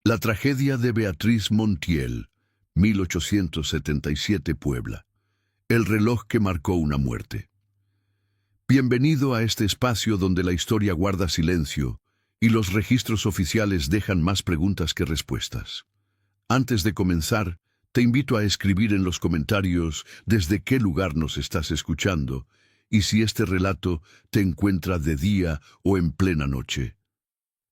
La tragedia de Beatriz Montiel, 1877, Puebla. El reloj que marcó una muerte. Bienvenido a este espacio donde la historia guarda silencio y los registros oficiales dejan más preguntas que respuestas. Antes de comenzar, te invito a escribir en los comentarios desde qué lugar nos estás escuchando y si este relato te encuentra de día o en plena noche.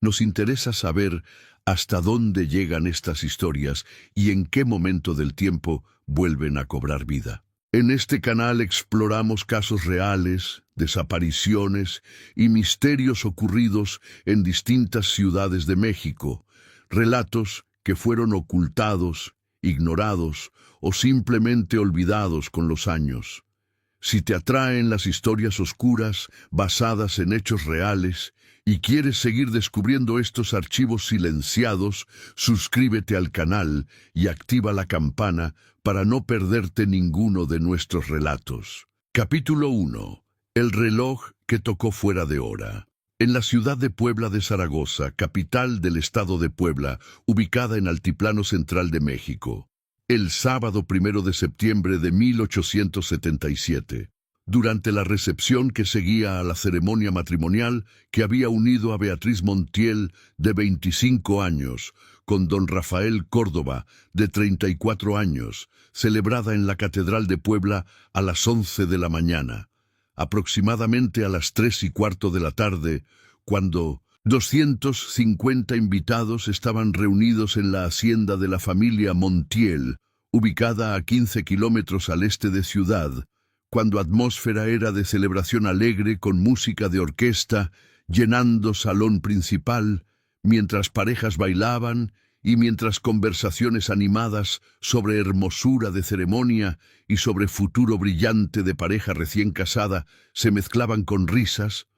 Nos interesa saber hasta dónde llegan estas historias y en qué momento del tiempo vuelven a cobrar vida. En este canal exploramos casos reales, desapariciones y misterios ocurridos en distintas ciudades de México, relatos que fueron ocultados, ignorados o simplemente olvidados con los años. Si te atraen las historias oscuras basadas en hechos reales y quieres seguir descubriendo estos archivos silenciados, suscríbete al canal y activa la campana para no perderte ninguno de nuestros relatos. Capítulo 1. El reloj que tocó fuera de hora. En la ciudad de Puebla de Zaragoza, capital del estado de Puebla, ubicada en Altiplano Central de México, el sábado 1 de septiembre de 1877, durante la recepción que seguía a la ceremonia matrimonial que había unido a Beatriz Montiel, de 25 años, con don Rafael Córdoba, de 34 años, celebrada en la Catedral de Puebla a las 11 de la mañana, aproximadamente a las 3:15 de la tarde, cuando 250 invitados estaban reunidos en la hacienda de la familia Montiel, ubicada a 15 kilómetros al este de Ciudad, cuando atmósfera era de celebración alegre con música de orquesta, llenando salón principal, mientras parejas bailaban y mientras conversaciones animadas sobre hermosura de ceremonia y sobre futuro brillante de pareja recién casada se mezclaban con risas.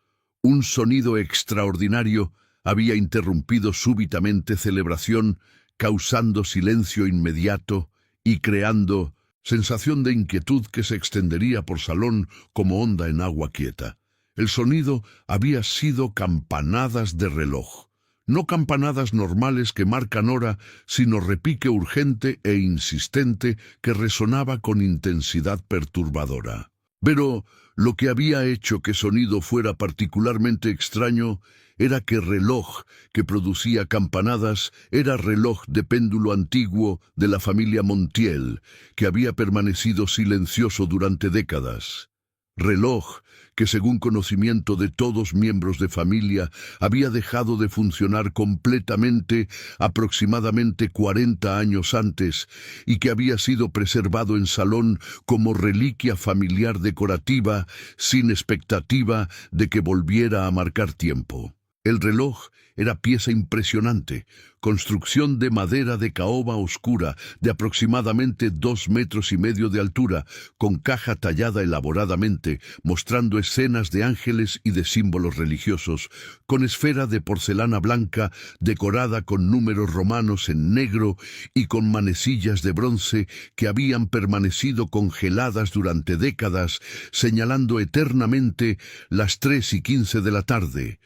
Un sonido extraordinario había interrumpido súbitamente celebración, causando silencio inmediato y creando sensación de inquietud que se extendería por salón como onda en agua quieta. El sonido había sido campanadas de reloj. No campanadas normales que marcan hora, sino repique urgente e insistente que resonaba con intensidad perturbadora. Pero lo que había hecho que sonido fuera particularmente extraño era que reloj que producía campanadas era reloj de péndulo antiguo de la familia Montiel, que había permanecido silencioso durante décadas. Reloj que, según conocimiento de todos miembros de familia, había dejado de funcionar completamente aproximadamente 40 años antes y que había sido preservado en salón como reliquia familiar decorativa, sin expectativa de que volviera a marcar tiempo. El reloj era pieza impresionante, construcción de madera de caoba oscura de aproximadamente 2,5 metros de altura, con caja tallada elaboradamente, mostrando escenas de ángeles y de símbolos religiosos, con esfera de porcelana blanca decorada con números romanos en negro y con manecillas de bronce que habían permanecido congeladas durante décadas, señalando eternamente las 3:15 de la tarde.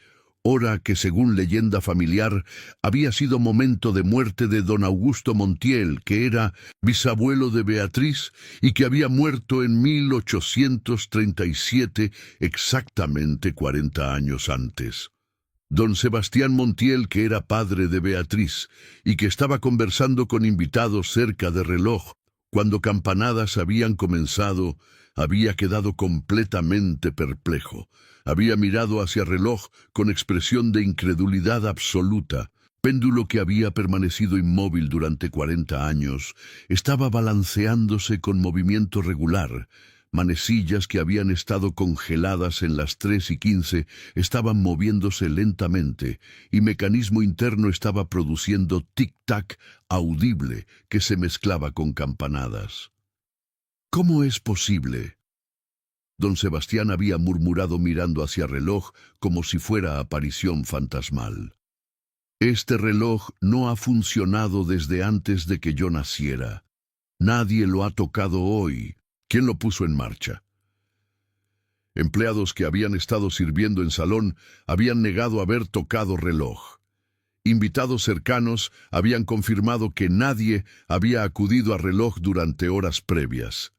Hora que, según leyenda familiar, había sido momento de muerte de don Augusto Montiel, que era bisabuelo de Beatriz y que había muerto en 1837, exactamente 40 años antes. Don Sebastián Montiel, que era padre de Beatriz y que estaba conversando con invitados cerca de reloj cuando campanadas habían comenzado, había quedado completamente perplejo. Había mirado hacia reloj con expresión de incredulidad absoluta. Péndulo que había permanecido inmóvil durante 40 años, estaba balanceándose con movimiento regular. Manecillas que habían estado congeladas en las 3:15 estaban moviéndose lentamente y mecanismo interno estaba produciendo tic-tac audible que se mezclaba con campanadas. ¿Cómo es posible? Don Sebastián había murmurado mirando hacia reloj como si fuera aparición fantasmal. Este reloj no ha funcionado desde antes de que yo naciera. Nadie lo ha tocado hoy. ¿Quién lo puso en marcha? Empleados que habían estado sirviendo en salón habían negado haber tocado reloj. Invitados cercanos habían confirmado que nadie había acudido a reloj durante horas previas.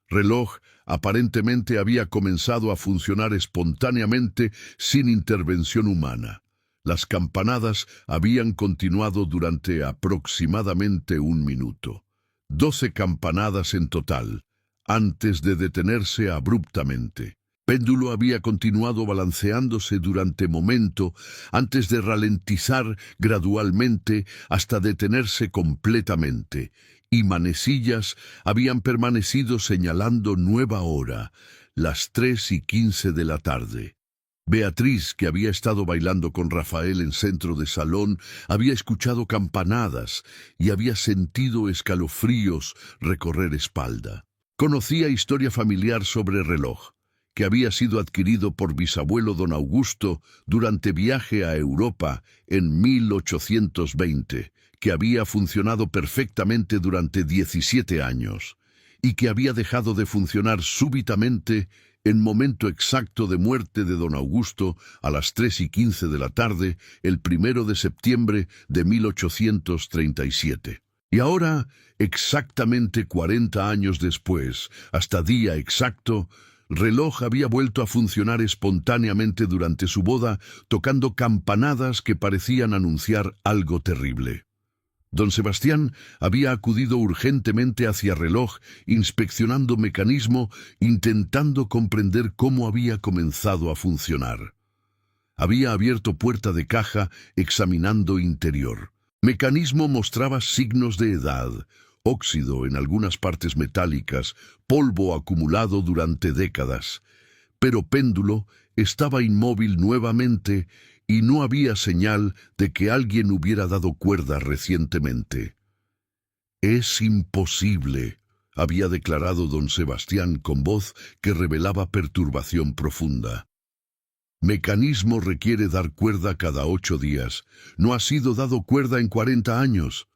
Reloj aparentemente había comenzado a funcionar espontáneamente sin intervención humana. Las campanadas habían continuado durante aproximadamente 1 minuto. 12 campanadas en total, antes de detenerse abruptamente. Péndulo había continuado balanceándose durante momento antes de ralentizar gradualmente hasta detenerse completamente, y manecillas habían permanecido señalando nueva hora, las 3:15 de la tarde. Beatriz, que había estado bailando con Rafael en centro de salón, había escuchado campanadas y había sentido escalofríos recorrer espalda. Conocía historia familiar sobre reloj, que había sido adquirido por bisabuelo don Augusto durante viaje a Europa en 1820, que había funcionado perfectamente durante 17 años, y que había dejado de funcionar súbitamente en momento exacto de muerte de don Augusto a las 3:15 de la tarde, el 1 de septiembre de 1837. Y ahora, exactamente 40 años después, hasta día exacto, reloj había vuelto a funcionar espontáneamente durante su boda, tocando campanadas que parecían anunciar algo terrible. Don Sebastián había acudido urgentemente hacia reloj, inspeccionando mecanismo, intentando comprender cómo había comenzado a funcionar. Había abierto puerta de caja, examinando interior. Mecanismo mostraba signos de edad, óxido en algunas partes metálicas, polvo acumulado durante décadas. Pero péndulo estaba inmóvil nuevamente y no había señal de que alguien hubiera dado cuerda recientemente. «Es imposible», había declarado don Sebastián con voz que revelaba perturbación profunda. «Mecanismo requiere dar cuerda cada 8 días. No ha sido dado cuerda en 40 años.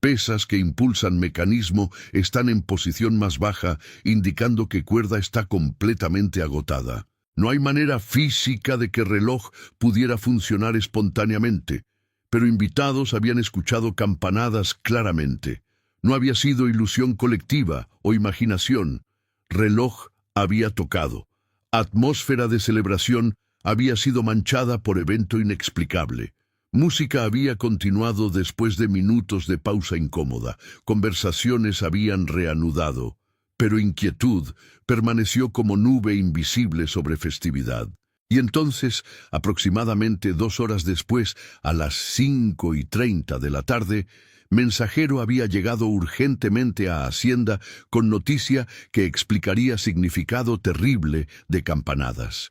Pesas que impulsan mecanismo están en posición más baja, indicando que cuerda está completamente agotada. No hay manera física de que reloj pudiera funcionar espontáneamente, pero invitados habían escuchado campanadas claramente. No había sido ilusión colectiva o imaginación. Reloj había tocado. Atmósfera de celebración había sido manchada por evento inexplicable. Música había continuado después de minutos de pausa incómoda. Conversaciones habían reanudado, pero inquietud permaneció como nube invisible sobre festividad. Y entonces, aproximadamente 2 horas después, a las 5:30 de la tarde, mensajero había llegado urgentemente a Hacienda con noticia que explicaría significado terrible de campanadas.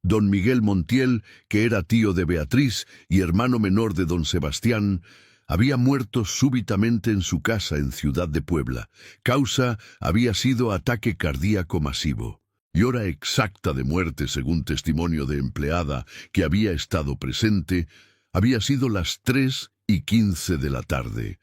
Don Miguel Montiel, que era tío de Beatriz y hermano menor de don Sebastián, había muerto súbitamente en su casa en Ciudad de Puebla. Causa había sido ataque cardíaco masivo. Y hora exacta de muerte, según testimonio de empleada que había estado presente, había sido las 3:15 de la tarde.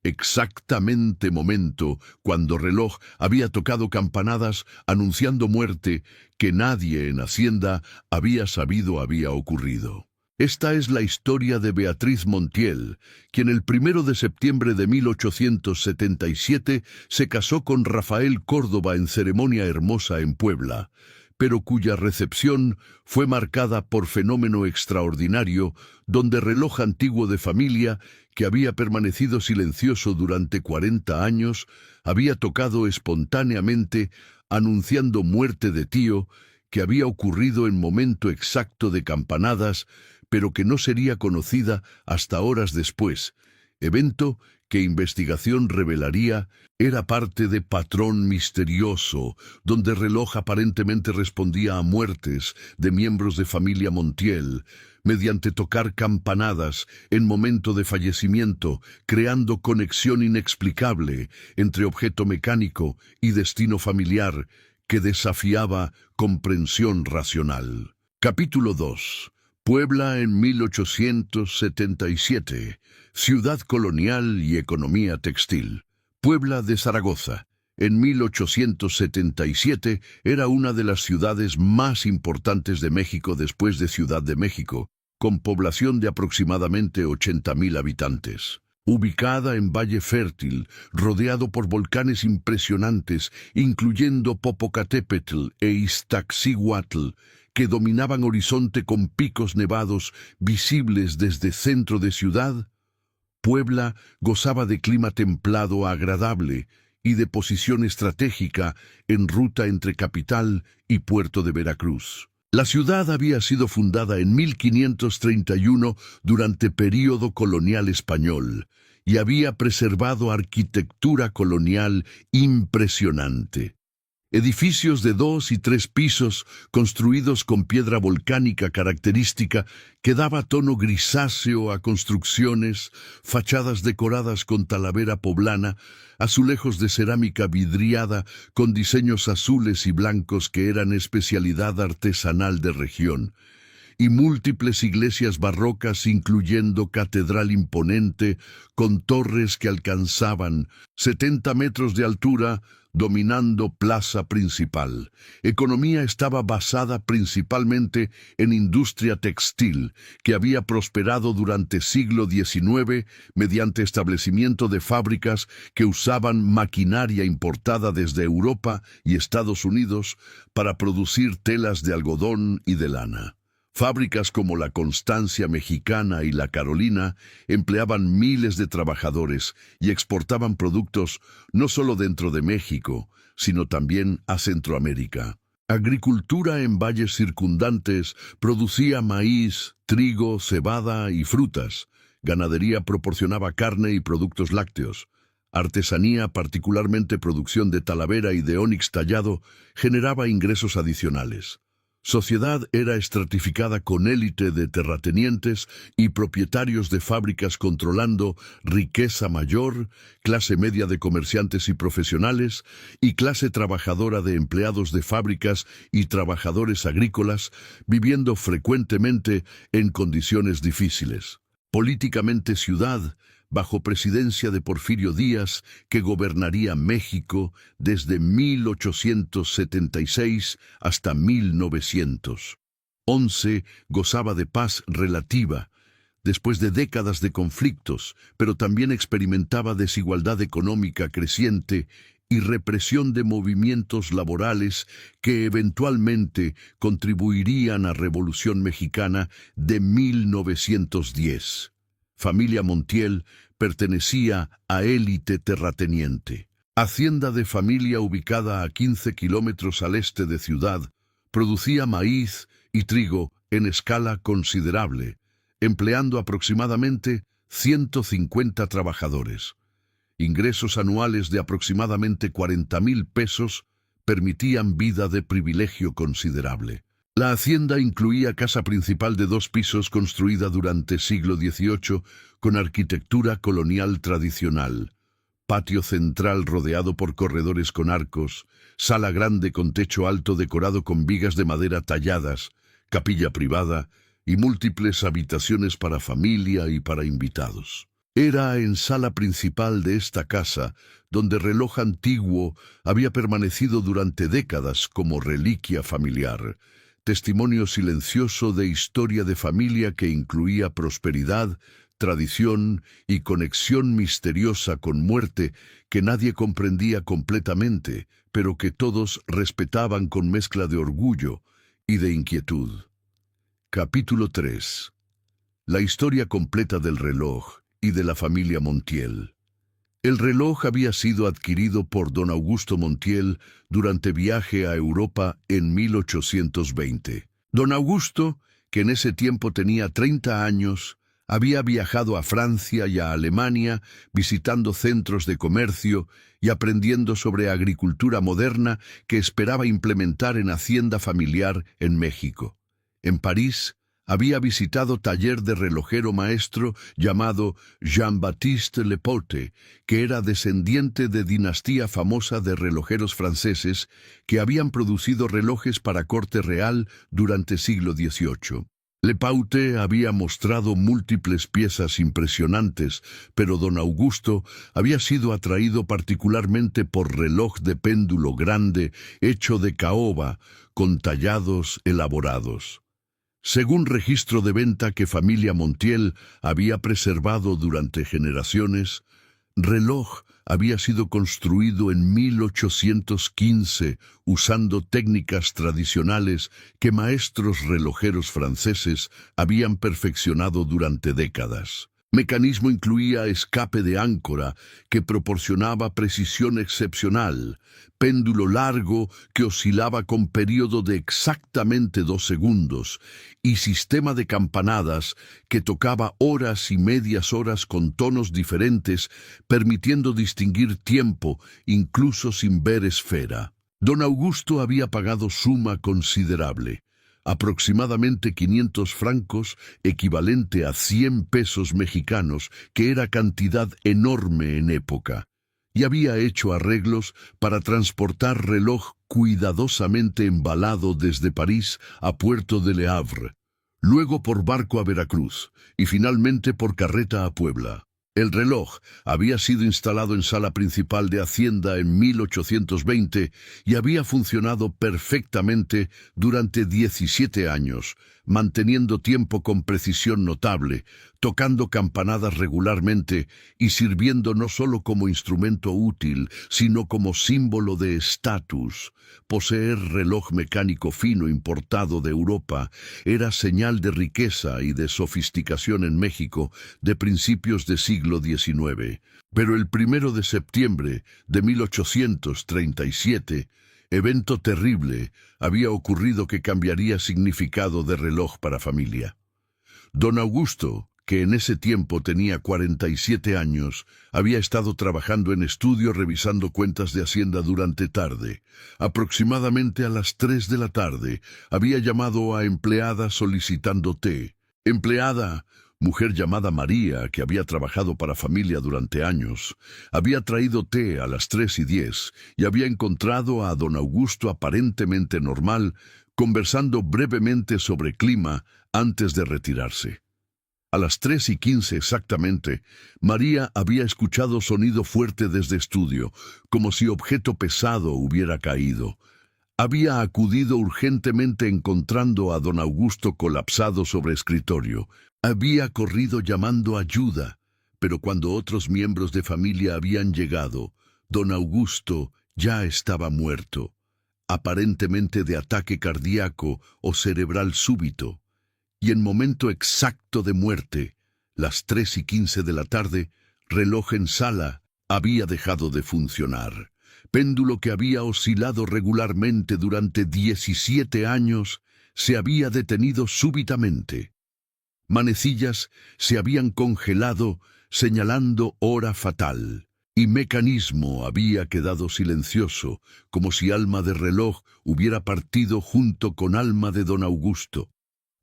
Exactamente momento cuando reloj había tocado campanadas anunciando muerte que nadie en Hacienda había sabido había ocurrido. Esta es la historia de Beatriz Montiel, quien el 1 de septiembre de 1877 se casó con Rafael Córdoba en ceremonia hermosa en Puebla, pero cuya recepción fue marcada por fenómeno extraordinario, donde reloj antiguo de familia, que había permanecido silencioso durante 40 años, había tocado espontáneamente, anunciando muerte de tío, que había ocurrido en momento exacto de campanadas, pero que no sería conocida hasta horas después, evento que investigación revelaría era parte de patrón misterioso, donde reloj aparentemente respondía a muertes de miembros de familia Montiel, mediante tocar campanadas en momento de fallecimiento, creando conexión inexplicable entre objeto mecánico y destino familiar que desafiaba comprensión racional. Capítulo 2. Puebla en 1877. Ciudad colonial y economía textil. Puebla de Zaragoza, en 1877, era una de las ciudades más importantes de México después de Ciudad de México, con población de aproximadamente 80.000 habitantes. Ubicada en Valle Fértil, rodeado por volcanes impresionantes, incluyendo Popocatépetl e Iztaccíhuatl, que dominaban horizonte con picos nevados visibles desde centro de ciudad, Puebla gozaba de clima templado agradable y de posición estratégica en ruta entre capital y puerto de Veracruz. La ciudad había sido fundada en 1531 durante período colonial español y había preservado arquitectura colonial impresionante. Edificios de 2 y 3 pisos construidos con piedra volcánica característica que daba tono grisáceo a construcciones, fachadas decoradas con talavera poblana, azulejos de cerámica vidriada con diseños azules y blancos que eran especialidad artesanal de región, y múltiples iglesias barrocas incluyendo catedral imponente con torres que alcanzaban 70 metros de altura, dominando plaza principal. Economía estaba basada principalmente en industria textil, que había prosperado durante siglo XIX mediante establecimiento de fábricas que usaban maquinaria importada desde Europa y Estados Unidos para producir telas de algodón y de lana. Fábricas como la Constancia Mexicana y la Carolina empleaban miles de trabajadores y exportaban productos no solo dentro de México, sino también a Centroamérica. Agricultura en valles circundantes producía maíz, trigo, cebada y frutas. Ganadería proporcionaba carne y productos lácteos. Artesanía, particularmente producción de talavera y de ónix tallado, generaba ingresos adicionales. Sociedad era estratificada con élite de terratenientes y propietarios de fábricas controlando riqueza mayor, clase media de comerciantes y profesionales, y clase trabajadora de empleados de fábricas y trabajadores agrícolas, viviendo frecuentemente en condiciones difíciles. Políticamente ciudad, bajo presidencia de Porfirio Díaz, que gobernaría México desde 1876 hasta 1911, gozaba de paz relativa, después de décadas de conflictos, pero también experimentaba desigualdad económica creciente y represión de movimientos laborales que eventualmente contribuirían a la Revolución Mexicana de 1910. Familia Montiel pertenecía a élite terrateniente. Hacienda de familia ubicada a 15 kilómetros al este de ciudad, producía maíz y trigo en escala considerable, empleando aproximadamente 150 trabajadores. Ingresos anuales de aproximadamente 40,000 pesos permitían vida de privilegio considerable. La hacienda incluía casa principal de 2 pisos construida durante siglo XVIII con arquitectura colonial tradicional, patio central rodeado por corredores con arcos, sala grande con techo alto decorado con vigas de madera talladas, capilla privada y múltiples habitaciones para familia y para invitados. Era en sala principal de esta casa donde reloj antiguo había permanecido durante décadas como reliquia familiar, testimonio silencioso de historia de familia que incluía prosperidad, tradición y conexión misteriosa con muerte que nadie comprendía completamente, pero que todos respetaban con mezcla de orgullo y de inquietud. Capítulo 3. La historia completa del reloj y de la familia Montiel. El reloj había sido adquirido por don Augusto Montiel durante viaje a Europa en 1820. Don Augusto, que en ese tiempo tenía 30 años, había viajado a Francia y a Alemania, visitando centros de comercio y aprendiendo sobre agricultura moderna que esperaba implementar en hacienda familiar en México. En París, había visitado taller de relojero maestro llamado Jean-Baptiste Lepaute, que era descendiente de dinastía famosa de relojeros franceses que habían producido relojes para corte real durante siglo XVIII. Lepaute había mostrado múltiples piezas impresionantes, pero don Augusto había sido atraído particularmente por reloj de péndulo grande hecho de caoba con tallados elaborados. Según registro de venta que familia Montiel había preservado durante generaciones, reloj había sido construido en 1815 usando técnicas tradicionales que maestros relojeros franceses habían perfeccionado durante décadas. Mecanismo incluía escape de áncora que proporcionaba precisión excepcional, péndulo largo que oscilaba con periodo de exactamente 2 segundos y sistema de campanadas que tocaba horas y medias horas con tonos diferentes, permitiendo distinguir tiempo incluso sin ver esfera. Don Augusto había pagado suma considerable, aproximadamente 500 francos, equivalente a 100 pesos mexicanos, que era cantidad enorme en época, y había hecho arreglos para transportar reloj cuidadosamente embalado desde París a Puerto de Le Havre, luego por barco a Veracruz y finalmente por carreta a Puebla. El reloj había sido instalado en sala principal de Hacienda en 1820 y había funcionado perfectamente durante 17 años, manteniendo tiempo con precisión notable, tocando campanadas regularmente y sirviendo no solo como instrumento útil, sino como símbolo de estatus. Poseer reloj mecánico fino importado de Europa era señal de riqueza y de sofisticación en México de principios del siglo XIX. Pero el 1 de septiembre de 1837, evento terrible había ocurrido que cambiaría significado de reloj para familia. Don Augusto, que en ese tiempo tenía 47 años, había estado trabajando en estudio revisando cuentas de Hacienda durante tarde. Aproximadamente a las 3 de la tarde, había llamado a empleada solicitando té. Empleada, mujer llamada María, que había trabajado para familia durante años, había traído té a las 3:10 y había encontrado a don Augusto aparentemente normal, conversando brevemente sobre clima antes de retirarse. A las 3:15 exactamente, María había escuchado sonido fuerte desde estudio, como si objeto pesado hubiera caído. Había acudido urgentemente encontrando a don Augusto colapsado sobre escritorio. Había corrido llamando ayuda, pero cuando otros miembros de familia habían llegado, don Augusto ya estaba muerto, aparentemente de ataque cardíaco o cerebral súbito. Y en momento exacto de muerte, las 3:15 de la tarde, reloj en sala había dejado de funcionar. Péndulo que había oscilado regularmente durante 17 años, se había detenido súbitamente. Manecillas se habían congelado, señalando hora fatal, y mecanismo había quedado silencioso, como si alma de reloj hubiera partido junto con alma de don Augusto.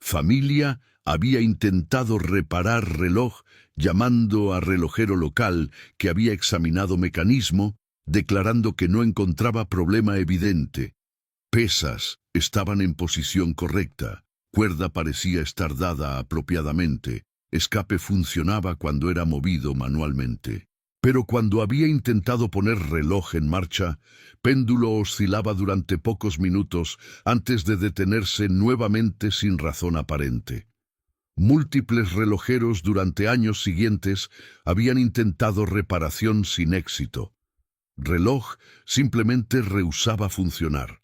Familia había intentado reparar reloj llamando a relojero local que había examinado mecanismo, declarando que no encontraba problema evidente. Pesas estaban en posición correcta, cuerda parecía estar dada apropiadamente, escape funcionaba cuando era movido manualmente. Pero cuando había intentado poner reloj en marcha, péndulo oscilaba durante pocos minutos antes de detenerse nuevamente sin razón aparente. Múltiples relojeros durante años siguientes habían intentado reparación sin éxito. Reloj simplemente rehusaba funcionar.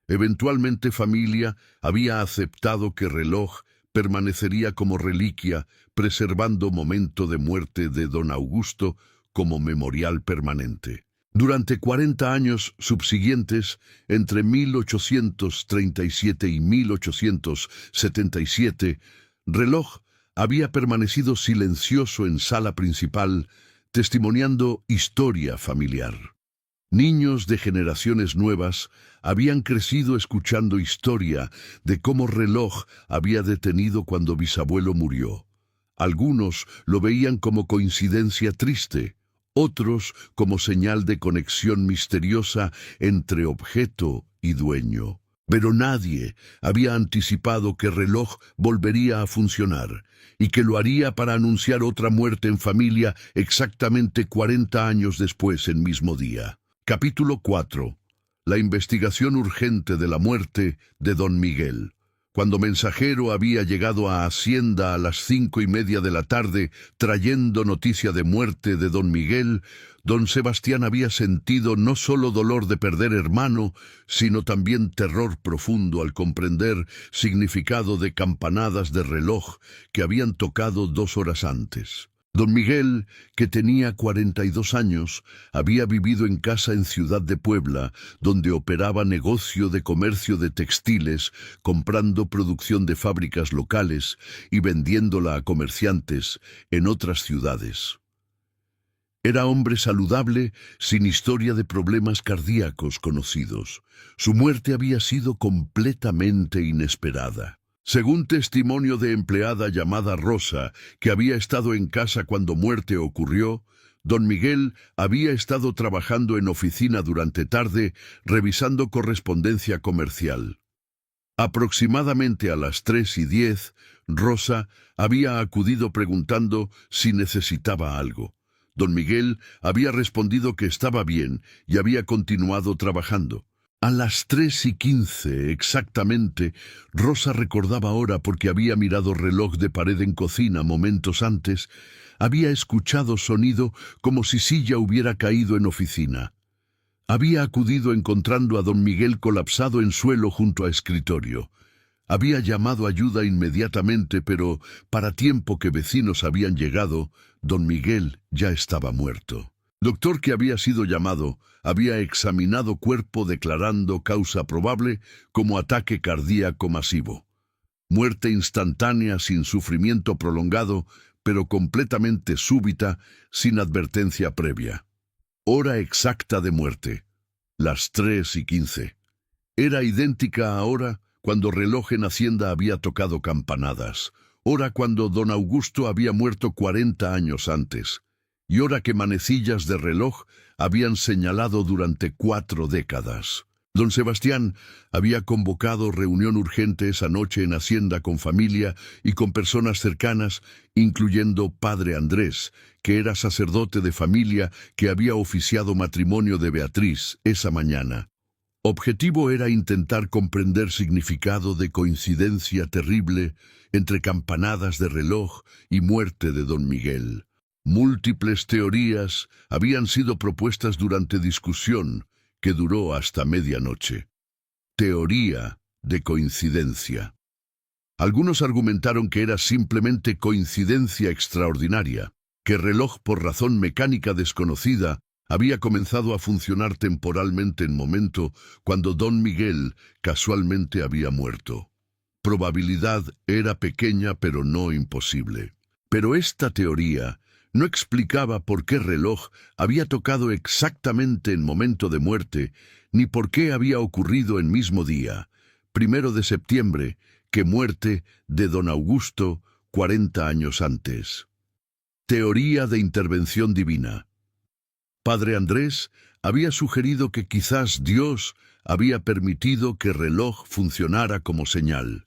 Eventualmente familia había aceptado que reloj permanecería como reliquia, preservando momento de muerte de don Augusto como memorial permanente. Durante 40 años subsiguientes, entre 1837 y 1877, reloj había permanecido silencioso en sala principal, testimoniando historia familiar. Niños de generaciones nuevas habían crecido escuchando historia de cómo reloj había detenido cuando bisabuelo murió. Algunos lo veían como coincidencia triste, otros como señal de conexión misteriosa entre objeto y dueño. Pero nadie había anticipado que reloj volvería a funcionar y que lo haría para anunciar otra muerte en familia exactamente 40 años después en mismo día. Capítulo 4. La investigación urgente de la muerte de don Miguel. Cuando Mensajero había llegado a Hacienda a las 5:30 de la tarde, trayendo noticia de muerte de don Miguel, don Sebastián había sentido no solo dolor de perder hermano, sino también terror profundo al comprender significado de campanadas de reloj que habían tocado 2 horas antes. Don Miguel, que tenía 42 años, había vivido en casa en Ciudad de Puebla, donde operaba negocio de comercio de textiles, comprando producción de fábricas locales y vendiéndola a comerciantes en otras ciudades. Era hombre saludable, sin historia de problemas cardíacos conocidos. Su muerte había sido completamente inesperada. Según testimonio de empleada llamada Rosa, que había estado en casa cuando muerte ocurrió, don Miguel había estado trabajando en oficina durante tarde, revisando correspondencia comercial. Aproximadamente a las 3:10, Rosa había acudido preguntando si necesitaba algo. Don Miguel había respondido que estaba bien y había continuado trabajando. A las 3:15 exactamente, Rosa recordaba ahora porque había mirado reloj de pared en cocina momentos antes, había escuchado sonido como si silla hubiera caído en oficina. Había acudido encontrando a don Miguel colapsado en suelo junto a escritorio. Había llamado ayuda inmediatamente, pero para tiempo que vecinos habían llegado, don Miguel ya estaba muerto. Doctor que había sido llamado había examinado cuerpo declarando causa probable como ataque cardíaco masivo. Muerte instantánea sin sufrimiento prolongado, pero completamente súbita, sin advertencia previa. Hora exacta de muerte, las 3:15. Era idéntica a hora cuando reloj en Hacienda había tocado campanadas, hora cuando don Augusto había muerto 40 años antes, y hora que manecillas de reloj habían señalado durante 4 décadas. Don Sebastián había convocado reunión urgente esa noche en Hacienda con familia y con personas cercanas, incluyendo padre Andrés, que era sacerdote de familia que había oficiado matrimonio de Beatriz esa mañana. Objetivo era intentar comprender significado de coincidencia terrible entre campanadas de reloj y muerte de don Miguel. Múltiples teorías habían sido propuestas durante discusión que duró hasta medianoche. Teoría de coincidencia. Algunos argumentaron que era simplemente coincidencia extraordinaria, que el reloj por razón mecánica desconocida había comenzado a funcionar temporalmente en momento cuando don Miguel casualmente había muerto. Probabilidad era pequeña pero no imposible. Pero esta teoría no explicaba por qué reloj había tocado exactamente en momento de muerte, ni por qué había ocurrido en mismo día, 1 de septiembre, que muerte de don Augusto 40 años antes. Teoría de intervención divina. Padre Andrés había sugerido que quizás Dios había permitido que reloj funcionara como señal.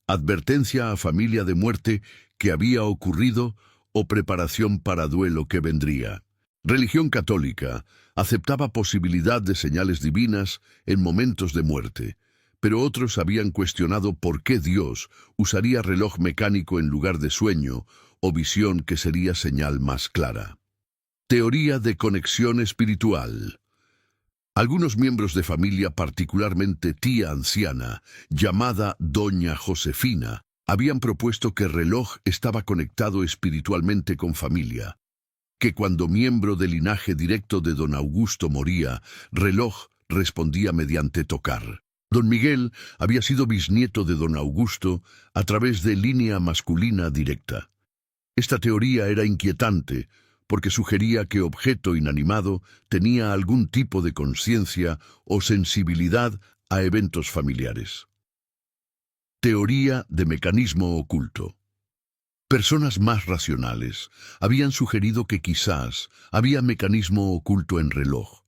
Advertencia a familia de muerte que había ocurrido o preparación para duelo que vendría. Religión católica aceptaba posibilidad de señales divinas en momentos de muerte, pero otros habían cuestionado por qué Dios usaría reloj mecánico en lugar de sueño o visión que sería señal más clara. Teoría de conexión espiritual. Algunos miembros de familia, particularmente tía anciana, llamada Doña Josefina, habían propuesto que reloj estaba conectado espiritualmente con familia, que cuando miembro del linaje directo de don Augusto moría, reloj respondía mediante tocar. Don Miguel había sido bisnieto de don Augusto a través de línea masculina directa. Esta teoría era inquietante porque sugería que objeto inanimado tenía algún tipo de conciencia o sensibilidad a eventos familiares. Teoría de mecanismo oculto. Personas más racionales habían sugerido que quizás había mecanismo oculto en reloj,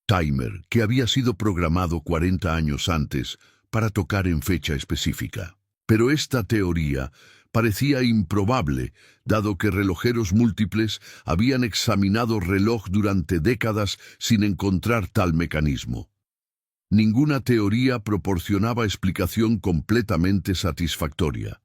timer, que había sido programado 40 años antes para tocar en fecha específica. Pero esta teoría parecía improbable, dado que relojeros múltiples habían examinado reloj durante décadas sin encontrar tal mecanismo. Ninguna teoría proporcionaba explicación completamente satisfactoria.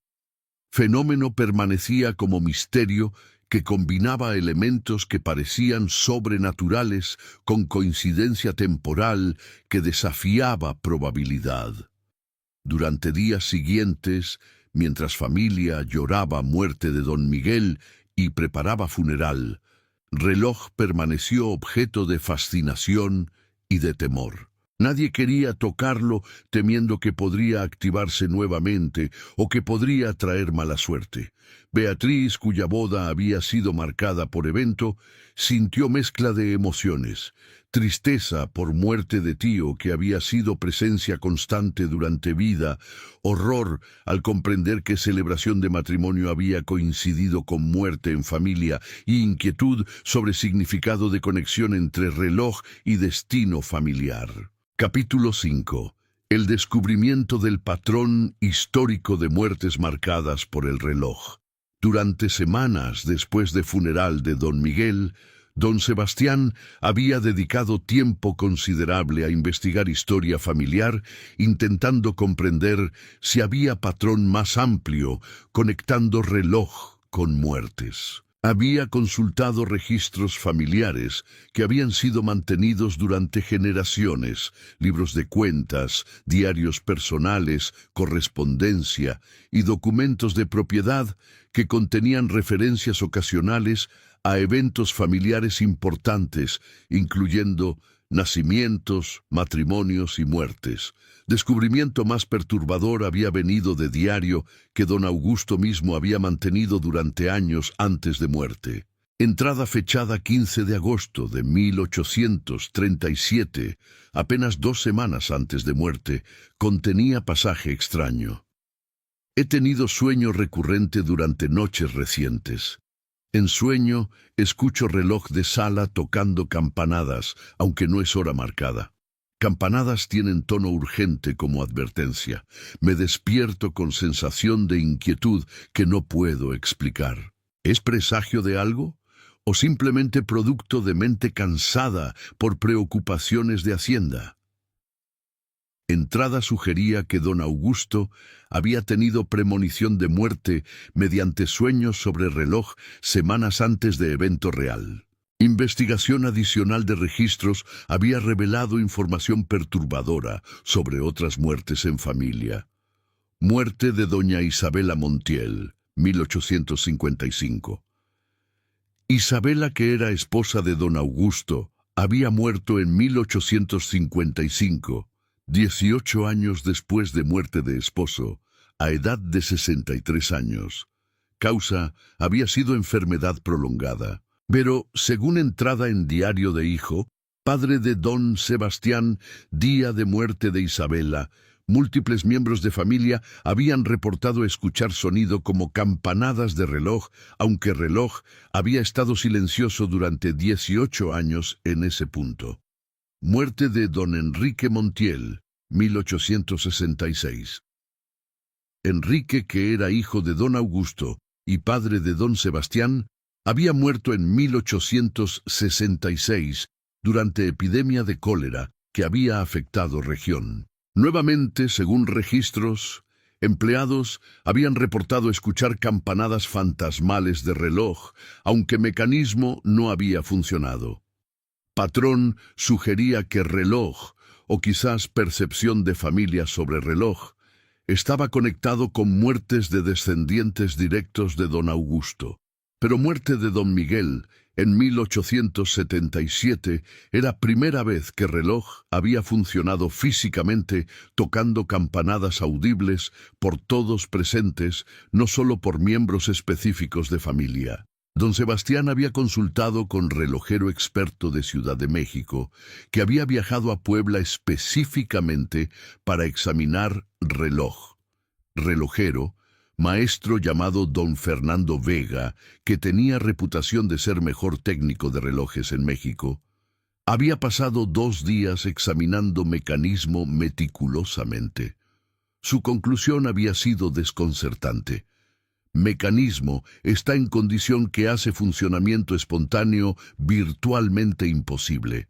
Fenómeno permanecía como misterio que combinaba elementos que parecían sobrenaturales con coincidencia temporal que desafiaba probabilidad. Durante días siguientes, mientras familia lloraba muerte de don Miguel y preparaba funeral, Reloj permaneció objeto de fascinación y de temor. Nadie quería tocarlo temiendo que podría activarse nuevamente o que podría traer mala suerte. Beatriz, cuya boda había sido marcada por evento, sintió mezcla de emociones. Tristeza por muerte de tío que había sido presencia constante durante vida, horror al comprender que celebración de matrimonio había coincidido con muerte en familia y inquietud sobre significado de conexión entre reloj y destino familiar. Capítulo 5. El descubrimiento del patrón histórico de muertes marcadas por el reloj. Durante semanas después del funeral de don Miguel, don Sebastián había dedicado tiempo considerable a investigar historia familiar, intentando comprender si había patrón más amplio, conectando reloj con muertes. Había consultado registros familiares que habían sido mantenidos durante generaciones, libros de cuentas, diarios personales, correspondencia y documentos de propiedad que contenían referencias ocasionales a eventos familiares importantes, incluyendo nacimientos, matrimonios y muertes. Descubrimiento más perturbador había venido de diario que don Augusto mismo había mantenido durante años antes de muerte. Entrada fechada 15 de agosto de 1837, apenas 2 semanas antes de muerte, contenía pasaje extraño. He tenido sueño recurrente durante noches recientes. En sueño, escucho reloj de sala tocando campanadas, aunque no es hora marcada. Campanadas tienen tono urgente como advertencia. Me despierto con sensación de inquietud que no puedo explicar. ¿Es presagio de algo? ¿O simplemente producto de mente cansada por preocupaciones de Hacienda? Entrada sugería que don Augusto había tenido premonición de muerte mediante sueños sobre reloj semanas antes de evento real. Investigación adicional de registros había revelado información perturbadora sobre otras muertes en familia. Muerte de doña Isabela Montiel, 1855. Isabela, que era esposa de don Augusto, había muerto en 1855. 18 años después de muerte de esposo, a edad de 63 años. Causa había sido enfermedad prolongada. Pero, según entrada en diario de hijo, padre de don Sebastián, día de muerte de Isabela, múltiples miembros de familia habían reportado escuchar sonido como campanadas de reloj, aunque reloj había estado silencioso durante 18 años en ese punto. Muerte de don Enrique Montiel, 1866. Enrique, que era hijo de don Augusto y padre de don Sebastián, había muerto en 1866 durante epidemia de cólera que había afectado región. Nuevamente, según registros, empleados habían reportado escuchar campanadas fantasmales de reloj, aunque mecanismo no había funcionado. Patrón sugería que reloj, o quizás percepción de familia sobre reloj, estaba conectado con muertes de descendientes directos de don Augusto. Pero muerte de don Miguel, en 1877, era primera vez que reloj había funcionado físicamente tocando campanadas audibles por todos presentes, no solo por miembros específicos de familia. Don Sebastián había consultado con relojero experto de Ciudad de México, que había viajado a Puebla específicamente para examinar reloj. Relojero, maestro llamado don Fernando Vega, que tenía reputación de ser mejor técnico de relojes en México, había pasado 2 días examinando mecanismo meticulosamente. Su conclusión había sido desconcertante. Mecanismo está en condición que hace funcionamiento espontáneo virtualmente imposible.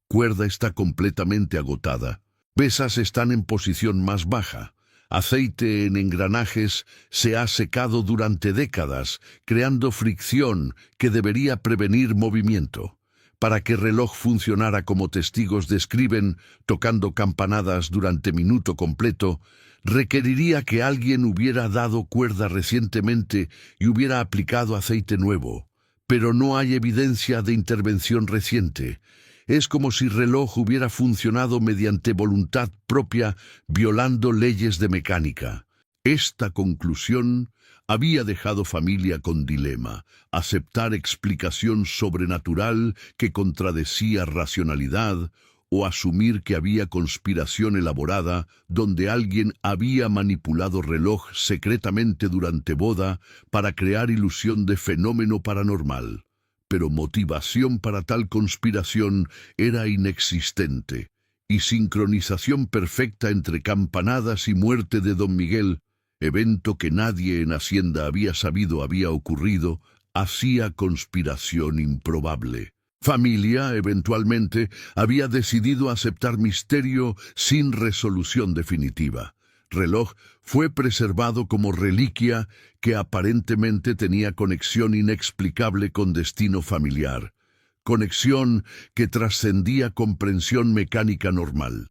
Cuerda está completamente agotada. Pesas están en posición más baja. Aceite en engranajes se ha secado durante décadas, creando fricción que debería prevenir movimiento. Para que el reloj funcionara como testigos describen, tocando campanadas durante minuto completo, requeriría que alguien hubiera dado cuerda recientemente y hubiera aplicado aceite nuevo. Pero no hay evidencia de intervención reciente. Es como si el reloj hubiera funcionado mediante voluntad propia, violando leyes de mecánica. Esta conclusión había dejado familia con dilema: aceptar explicación sobrenatural que contradecía racionalidad o asumir que había conspiración elaborada donde alguien había manipulado reloj secretamente durante boda para crear ilusión de fenómeno paranormal. Pero motivación para tal conspiración era inexistente, y sincronización perfecta entre campanadas y muerte de don Miguel, evento que nadie en Hacienda había sabido había ocurrido, hacía conspiración improbable. Familia, eventualmente, había decidido aceptar misterio sin resolución definitiva. Reloj fue preservado como reliquia que aparentemente tenía conexión inexplicable con destino familiar, conexión que trascendía comprensión mecánica normal.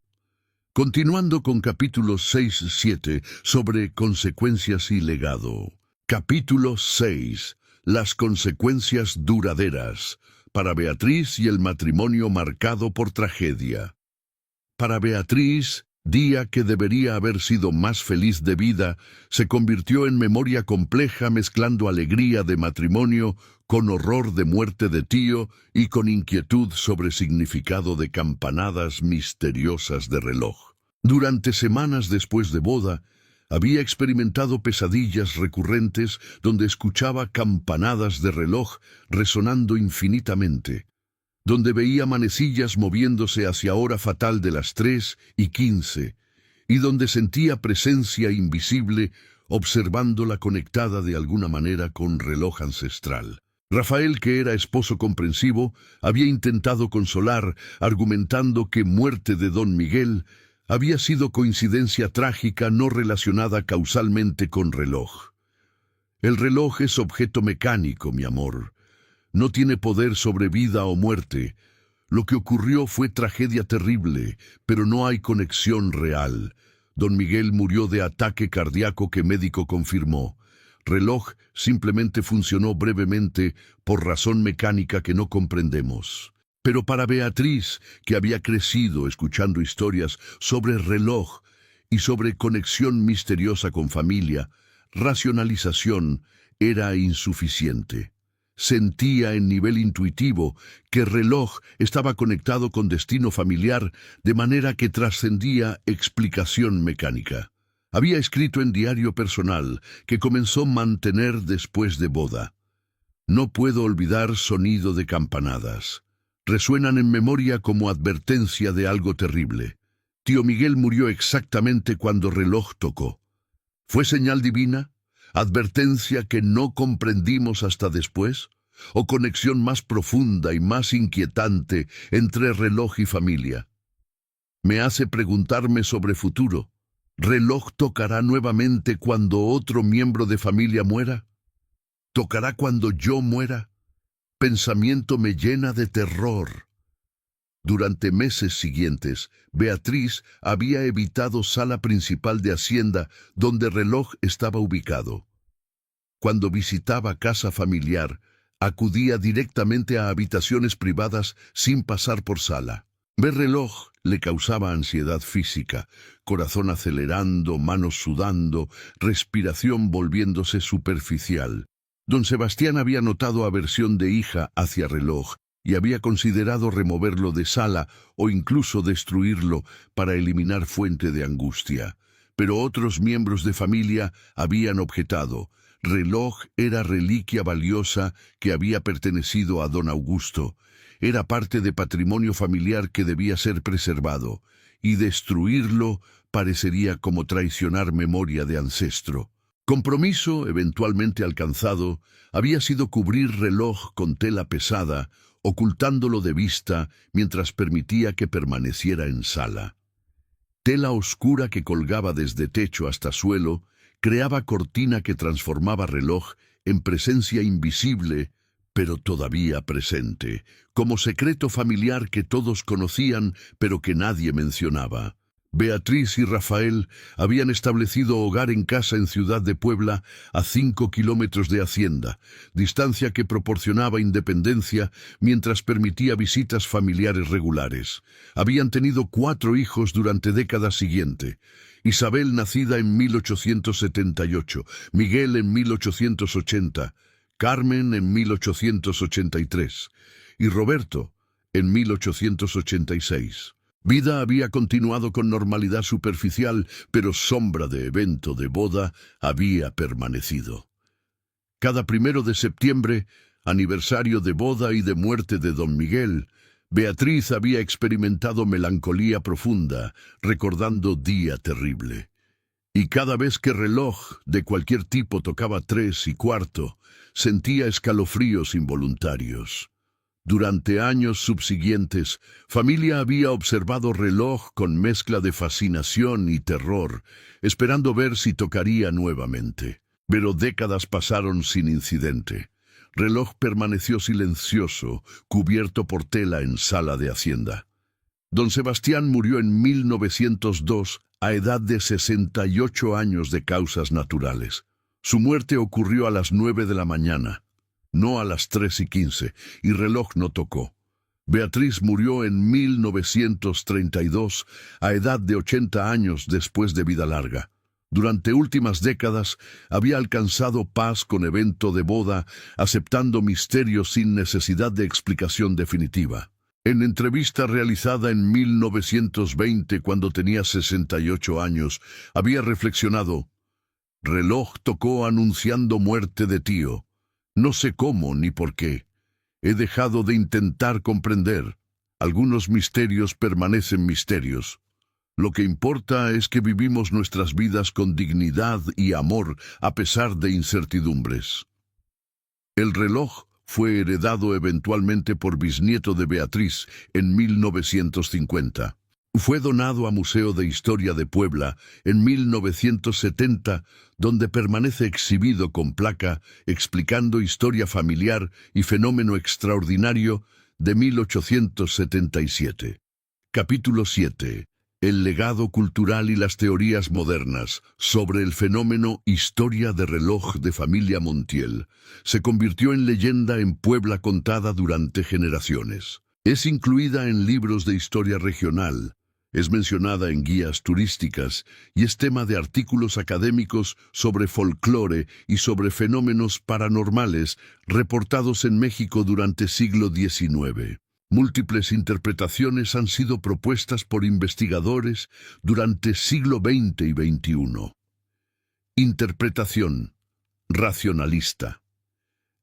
Continuando con capítulos 6-7 sobre consecuencias y legado. Capítulo 6. Las consecuencias duraderas. Para Beatriz y el matrimonio marcado por tragedia. Para Beatriz, día que debería haber sido más feliz de vida, se convirtió en memoria compleja mezclando alegría de matrimonio con horror de muerte de tío y con inquietud sobre significado de campanadas misteriosas de reloj. Durante semanas después de boda, había experimentado pesadillas recurrentes donde escuchaba campanadas de reloj resonando infinitamente, donde veía manecillas moviéndose hacia hora fatal de las 3:15, y donde sentía presencia invisible observándola conectada de alguna manera con reloj ancestral. Rafael, que era esposo comprensivo, había intentado consolar, argumentando que muerte de don Miguel había sido coincidencia trágica no relacionada causalmente con reloj. El reloj es objeto mecánico, mi amor. No tiene poder sobre vida o muerte. Lo que ocurrió fue tragedia terrible, pero no hay conexión real. Don Miguel murió de ataque cardíaco que médico confirmó. Reloj simplemente funcionó brevemente por razón mecánica que no comprendemos. Pero para Beatriz, que había crecido escuchando historias sobre reloj y sobre conexión misteriosa con familia, racionalización era insuficiente. Sentía en nivel intuitivo que el reloj estaba conectado con destino familiar de manera que trascendía explicación mecánica. Había escrito en diario personal que comenzó a mantener después de boda. No puedo olvidar sonido de campanadas. Resuenan en memoria como advertencia de algo terrible. Tío Miguel murió exactamente cuando reloj tocó. ¿Fue señal divina? ¿Advertencia que no comprendimos hasta después? ¿O conexión más profunda y más inquietante entre reloj y familia? Me hace preguntarme sobre futuro. ¿Reloj tocará nuevamente cuando otro miembro de familia muera? ¿Tocará cuando yo muera? Pensamiento me llena de terror. Durante meses siguientes, Beatriz había evitado sala principal de Hacienda donde reloj estaba ubicado. Cuando visitaba casa familiar, acudía directamente a habitaciones privadas sin pasar por sala. Ver reloj le causaba ansiedad física, corazón acelerando, manos sudando, respiración volviéndose superficial. Don Sebastián había notado aversión de hija hacia reloj y había considerado removerlo de sala o incluso destruirlo para eliminar fuente de angustia. Pero otros miembros de familia habían objetado. Reloj era reliquia valiosa que había pertenecido a don Augusto. Era parte de patrimonio familiar que debía ser preservado, y destruirlo parecería como traicionar memoria de ancestro. Compromiso, eventualmente alcanzado, había sido cubrir reloj con tela pesada, ocultándolo de vista mientras permitía que permaneciera en sala. Tela oscura que colgaba desde techo hasta suelo, creaba cortina que transformaba reloj en presencia invisible, pero todavía presente, como secreto familiar que todos conocían, pero que nadie mencionaba. Beatriz y Rafael habían establecido hogar en casa en Ciudad de Puebla, a 5 kilómetros de Hacienda, distancia que proporcionaba independencia mientras permitía visitas familiares regulares. Habían tenido 4 hijos durante décadas siguientes. Isabel, nacida en 1878, Miguel en 1880, Carmen en 1883 y Roberto en 1886. Vida había continuado con normalidad superficial, pero sombra de evento de boda había permanecido. Cada 1 de septiembre, aniversario de boda y de muerte de don Miguel, Beatriz había experimentado melancolía profunda, recordando día terrible. Y cada vez que reloj de cualquier tipo tocaba 3:15, sentía escalofríos involuntarios. Durante años subsiguientes, familia había observado reloj con mezcla de fascinación y terror, esperando ver si tocaría nuevamente. Pero décadas pasaron sin incidente. Reloj permaneció silencioso, cubierto por tela en sala de Hacienda. Don Sebastián murió en 1902 a edad de 68 años de causas naturales. Su muerte ocurrió a las 9 de la mañana. No a las 3:15, y reloj no tocó. Beatriz murió en 1932, a edad de 80 años después de vida larga. Durante últimas décadas había alcanzado paz con evento de boda, aceptando misterios sin necesidad de explicación definitiva. En entrevista realizada en 1920, cuando tenía 68 años, había reflexionado: reloj tocó anunciando muerte de tío. No sé cómo ni por qué. He dejado de intentar comprender. Algunos misterios permanecen misterios. Lo que importa es que vivimos nuestras vidas con dignidad y amor a pesar de incertidumbres. El reloj fue heredado eventualmente por bisnieto de Beatriz en 1950. Fue donado a Museo de Historia de Puebla en 1970, donde permanece exhibido con placa explicando historia familiar y fenómeno extraordinario de 1877. Capítulo 7. El legado cultural y las teorías modernas sobre el fenómeno Historia de reloj de familia Montiel se convirtió en leyenda en Puebla contada durante generaciones. Es incluida en libros de historia regional, es mencionada en guías turísticas y es tema de artículos académicos sobre folclore y sobre fenómenos paranormales reportados en México durante siglo XIX. Múltiples interpretaciones han sido propuestas por investigadores durante siglo XX y XXI. Interpretación racionalista.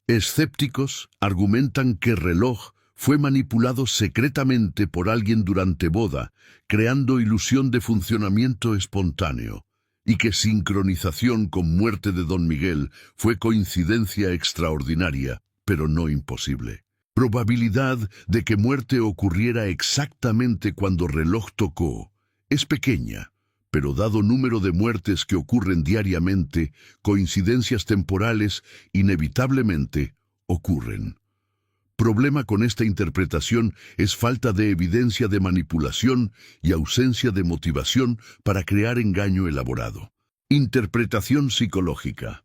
Escépticos argumentan que reloj fue manipulado secretamente por alguien durante boda, creando ilusión de funcionamiento espontáneo, y que sincronización con muerte de don Miguel fue coincidencia extraordinaria, pero no imposible. Probabilidad de que muerte ocurriera exactamente cuando reloj tocó es pequeña, pero dado número de muertes que ocurren diariamente, coincidencias temporales inevitablemente ocurren. Problema con esta interpretación es falta de evidencia de manipulación y ausencia de motivación para crear engaño elaborado. Interpretación psicológica.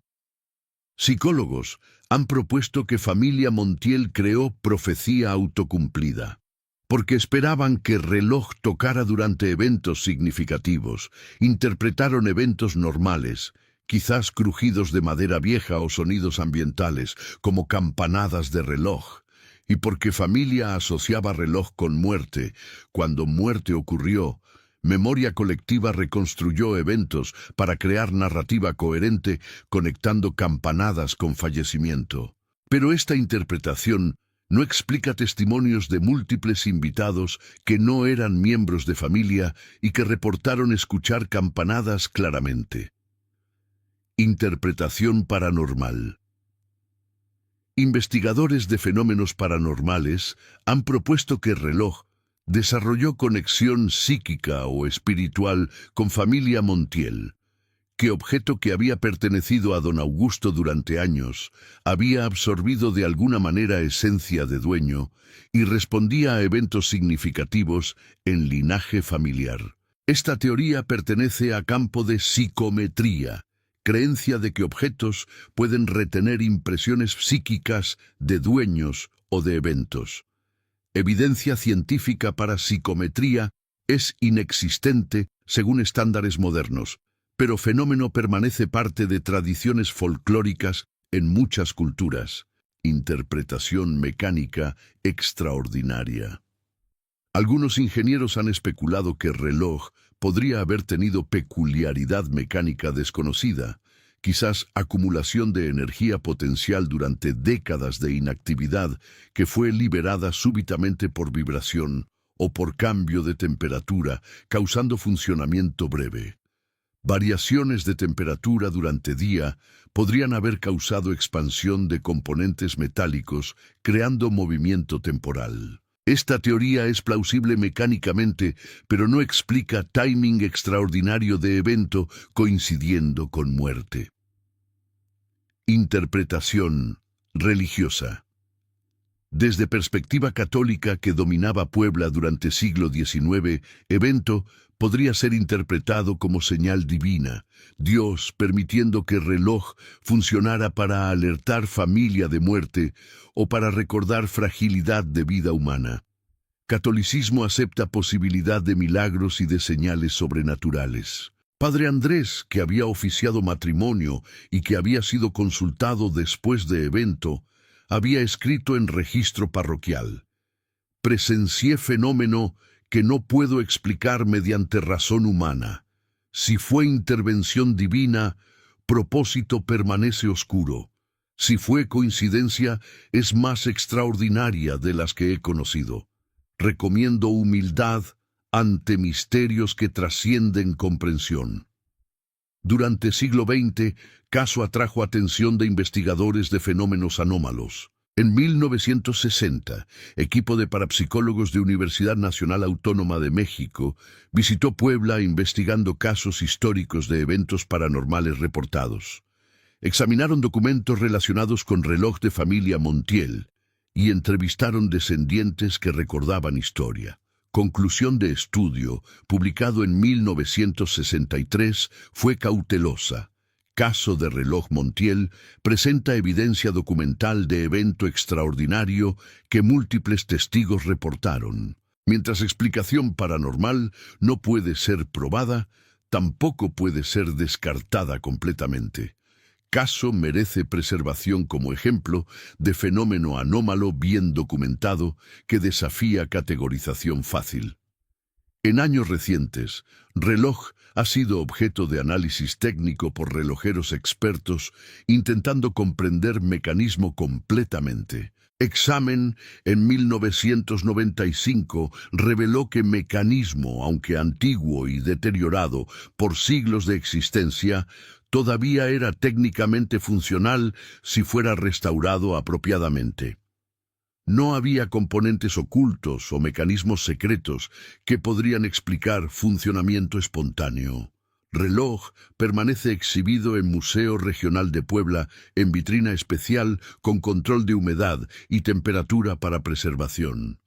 Psicólogos han propuesto que familia Montiel creó profecía autocumplida, porque esperaban que reloj tocara durante eventos significativos, interpretaron eventos normales, quizás crujidos de madera vieja o sonidos ambientales, como campanadas de reloj, y porque familia asociaba reloj con muerte. Cuando muerte ocurrió, memoria colectiva reconstruyó eventos para crear narrativa coherente, conectando campanadas con fallecimiento. Pero esta interpretación no explica testimonios de múltiples invitados que no eran miembros de familia y que reportaron escuchar campanadas claramente. Interpretación paranormal. Investigadores de fenómenos paranormales han propuesto que reloj Desarrolló conexión psíquica o espiritual con familia Montiel, que objeto que había pertenecido a don Augusto durante años, había absorbido de alguna manera esencia de dueño y respondía a eventos significativos en linaje familiar. Esta teoría pertenece a campo de psicometría, creencia de que objetos pueden retener impresiones psíquicas de dueños o de eventos. Evidencia científica para psicometría es inexistente según estándares modernos, pero fenómeno permanece parte de tradiciones folclóricas en muchas culturas. Interpretación mecánica extraordinaria. Algunos ingenieros han especulado que el reloj podría haber tenido peculiaridad mecánica desconocida, quizás acumulación de energía potencial durante décadas de inactividad que fue liberada súbitamente por vibración o por cambio de temperatura, causando funcionamiento breve. Variaciones de temperatura durante día podrían haber causado expansión de componentes metálicos, creando movimiento temporal. Esta teoría es plausible mecánicamente, pero no explica timing extraordinario de evento coincidiendo con muerte. Interpretación religiosa. Desde perspectiva católica que dominaba Puebla durante siglo XIX, evento podría ser interpretado como señal divina, Dios permitiendo que el reloj funcionara para alertar familia de muerte o para recordar fragilidad de vida humana. Catolicismo acepta posibilidad de milagros y de señales sobrenaturales. Padre Andrés, que había oficiado matrimonio y que había sido consultado después de evento, había escrito en registro parroquial: presencié fenómeno que no puedo explicar mediante razón humana. Si fue intervención divina, propósito permanece oscuro. Si fue coincidencia, es más extraordinaria de las que he conocido. Recomiendo humildad ante misterios que trascienden comprensión. Durante siglo XX, caso atrajo atención de investigadores de fenómenos anómalos. En 1960, equipo de parapsicólogos de Universidad Nacional Autónoma de México visitó Puebla investigando casos históricos de eventos paranormales reportados. Examinaron documentos relacionados con reloj de familia Montiel y entrevistaron descendientes que recordaban historia. Conclusión de estudio, publicado en 1963, fue cautelosa. Caso de reloj Montiel presenta evidencia documental de evento extraordinario que múltiples testigos reportaron. Mientras explicación paranormal no puede ser probada, tampoco puede ser descartada completamente. Caso merece preservación como ejemplo de fenómeno anómalo bien documentado que desafía categorización fácil. En años recientes, reloj ha sido objeto de análisis técnico por relojeros expertos intentando comprender mecanismo completamente. Examen en 1995 reveló que mecanismo, aunque antiguo y deteriorado por siglos de existencia, todavía era técnicamente funcional si fuera restaurado apropiadamente. No había componentes ocultos o mecanismos secretos que podrían explicar funcionamiento espontáneo. Reloj permanece exhibido en Museo Regional de Puebla en vitrina especial con control de humedad y temperatura para preservación.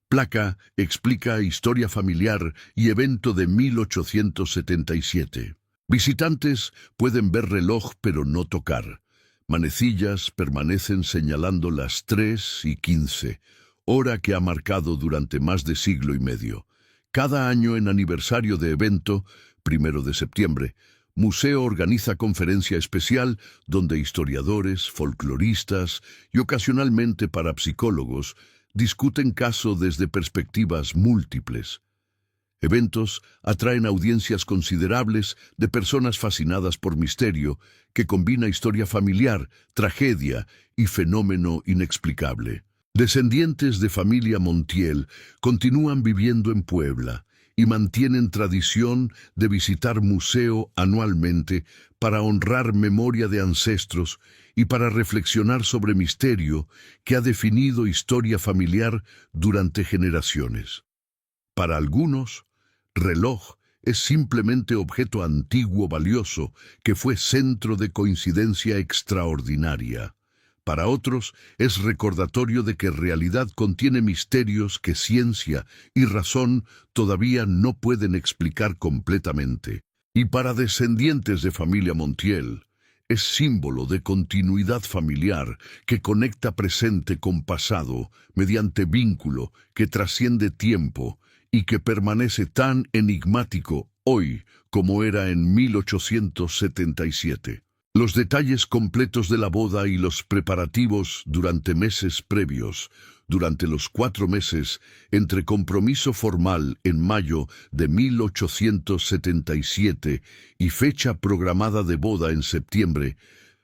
Placa explica historia familiar y evento de 1877. Visitantes pueden ver reloj pero no tocar. Manecillas permanecen señalando las 3:15, hora que ha marcado durante más de siglo y medio. Cada año en aniversario de evento, 1 de septiembre, Museo organiza conferencia especial donde historiadores, folcloristas y ocasionalmente parapsicólogos discuten caso desde perspectivas múltiples. Eventos atraen audiencias considerables de personas fascinadas por misterio que combina historia familiar, tragedia y fenómeno inexplicable. Descendientes de familia Montiel continúan viviendo en Puebla y mantienen tradición de visitar museo anualmente para honrar memoria de ancestros y para reflexionar sobre misterio que ha definido historia familiar durante generaciones. Para algunos, reloj es simplemente objeto antiguo valioso que fue centro de coincidencia extraordinaria. Para otros, es recordatorio de que realidad contiene misterios que ciencia y razón todavía no pueden explicar completamente. Y para descendientes de familia Montiel, es símbolo de continuidad familiar que conecta presente con pasado mediante vínculo que trasciende tiempo y que permanece tan enigmático hoy como era en 1877. Los detalles completos de la boda y los preparativos durante meses previos, durante los 4 meses entre compromiso formal en mayo de 1877 y fecha programada de boda en septiembre,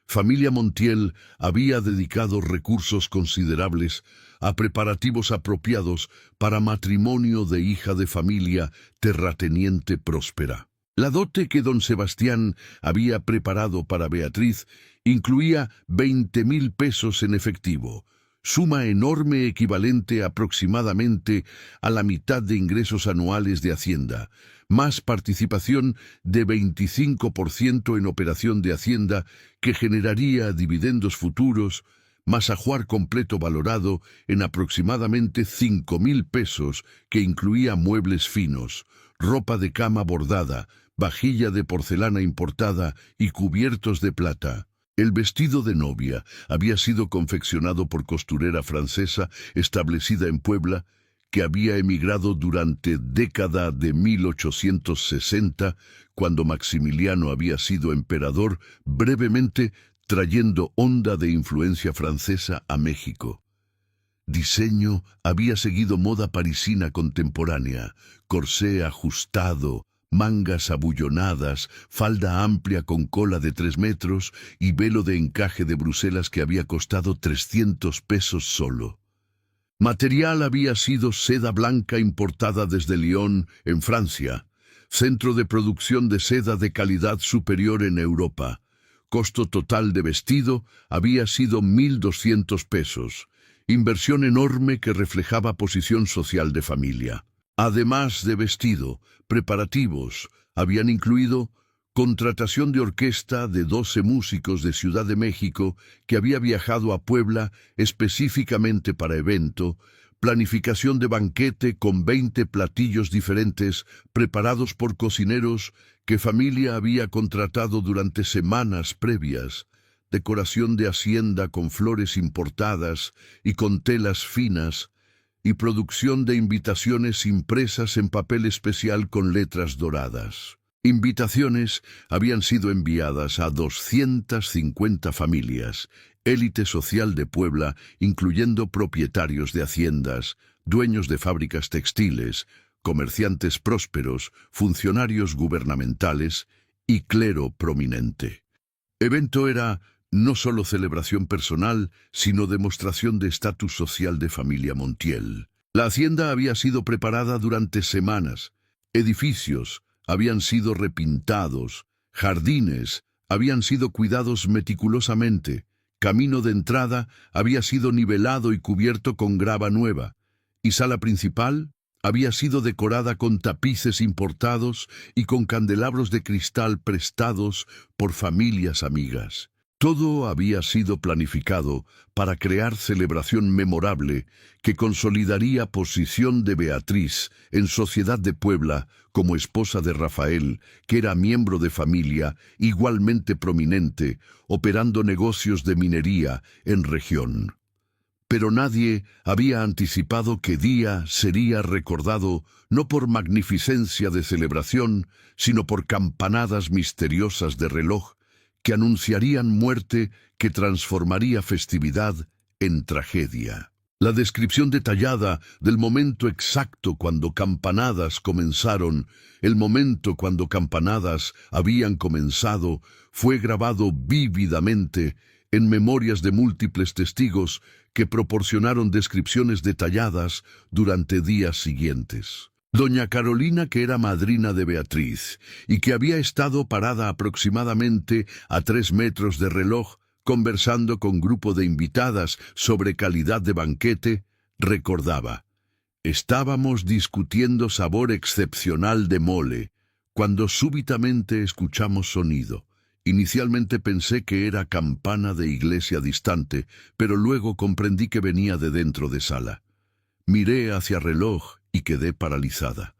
familia Montiel había dedicado recursos considerables a preparativos apropiados para matrimonio de hija de familia terrateniente próspera. La dote que don Sebastián había preparado para Beatriz incluía 20,000 pesos en efectivo, suma enorme equivalente aproximadamente a la mitad de ingresos anuales de Hacienda, más participación de 25% en operación de Hacienda que generaría dividendos futuros, más ajuar completo valorado en aproximadamente 5,000 pesos que incluía muebles finos, ropa de cama bordada, vajilla de porcelana importada y cubiertos de plata. El vestido de novia había sido confeccionado por costurera francesa establecida en Puebla, que había emigrado durante década de 1860, cuando Maximiliano había sido emperador, brevemente trayendo onda de influencia francesa a México. Diseño había seguido moda parisina contemporánea, corsé ajustado, mangas abullonadas, falda amplia con cola de 3 metros y velo de encaje de Bruselas que había costado 300 pesos solo. Material había sido seda blanca importada desde Lyon, en Francia, centro de producción de seda de calidad superior en Europa. Costo total de vestido había sido 1,200 pesos, inversión enorme que reflejaba posición social de familia. Además de vestido, preparativos habían incluido contratación de orquesta de 12 músicos de Ciudad de México que había viajado a Puebla específicamente para evento, planificación de banquete con 20 platillos diferentes preparados por cocineros que familia había contratado durante semanas previas, decoración de hacienda con flores importadas y con telas finas, y producción de invitaciones impresas en papel especial con letras doradas. Invitaciones habían sido enviadas a 250 familias, élite social de Puebla, incluyendo propietarios de haciendas, dueños de fábricas textiles, comerciantes prósperos, funcionarios gubernamentales y clero prominente. Evento era no solo celebración personal, sino demostración de estatus social de familia Montiel. La hacienda había sido preparada durante semanas, edificios habían sido repintados, jardines habían sido cuidados meticulosamente, camino de entrada había sido nivelado y cubierto con grava nueva, y sala principal había sido decorada con tapices importados y con candelabros de cristal prestados por familias amigas. Todo había sido planificado para crear celebración memorable que consolidaría posición de Beatriz en sociedad de Puebla como esposa de Rafael, que era miembro de familia igualmente prominente, operando negocios de minería en región. Pero nadie había anticipado que día sería recordado no por magnificencia de celebración, sino por campanadas misteriosas de reloj que anunciarían muerte que transformaría festividad en tragedia. La descripción detallada del momento exacto cuando campanadas comenzaron, el momento cuando campanadas habían comenzado, fue grabado vívidamente en memorias de múltiples testigos que proporcionaron descripciones detalladas durante días siguientes. Doña Carolina, que era madrina de Beatriz y que había estado parada aproximadamente a 3 metros de reloj, conversando con grupo de invitadas sobre calidad de banquete, recordaba: Estábamos discutiendo sabor excepcional de mole, cuando súbitamente escuchamos sonido. Inicialmente pensé que era campana de iglesia distante, pero luego comprendí que venía de dentro de sala. Miré hacia reloj y quedé paralizada.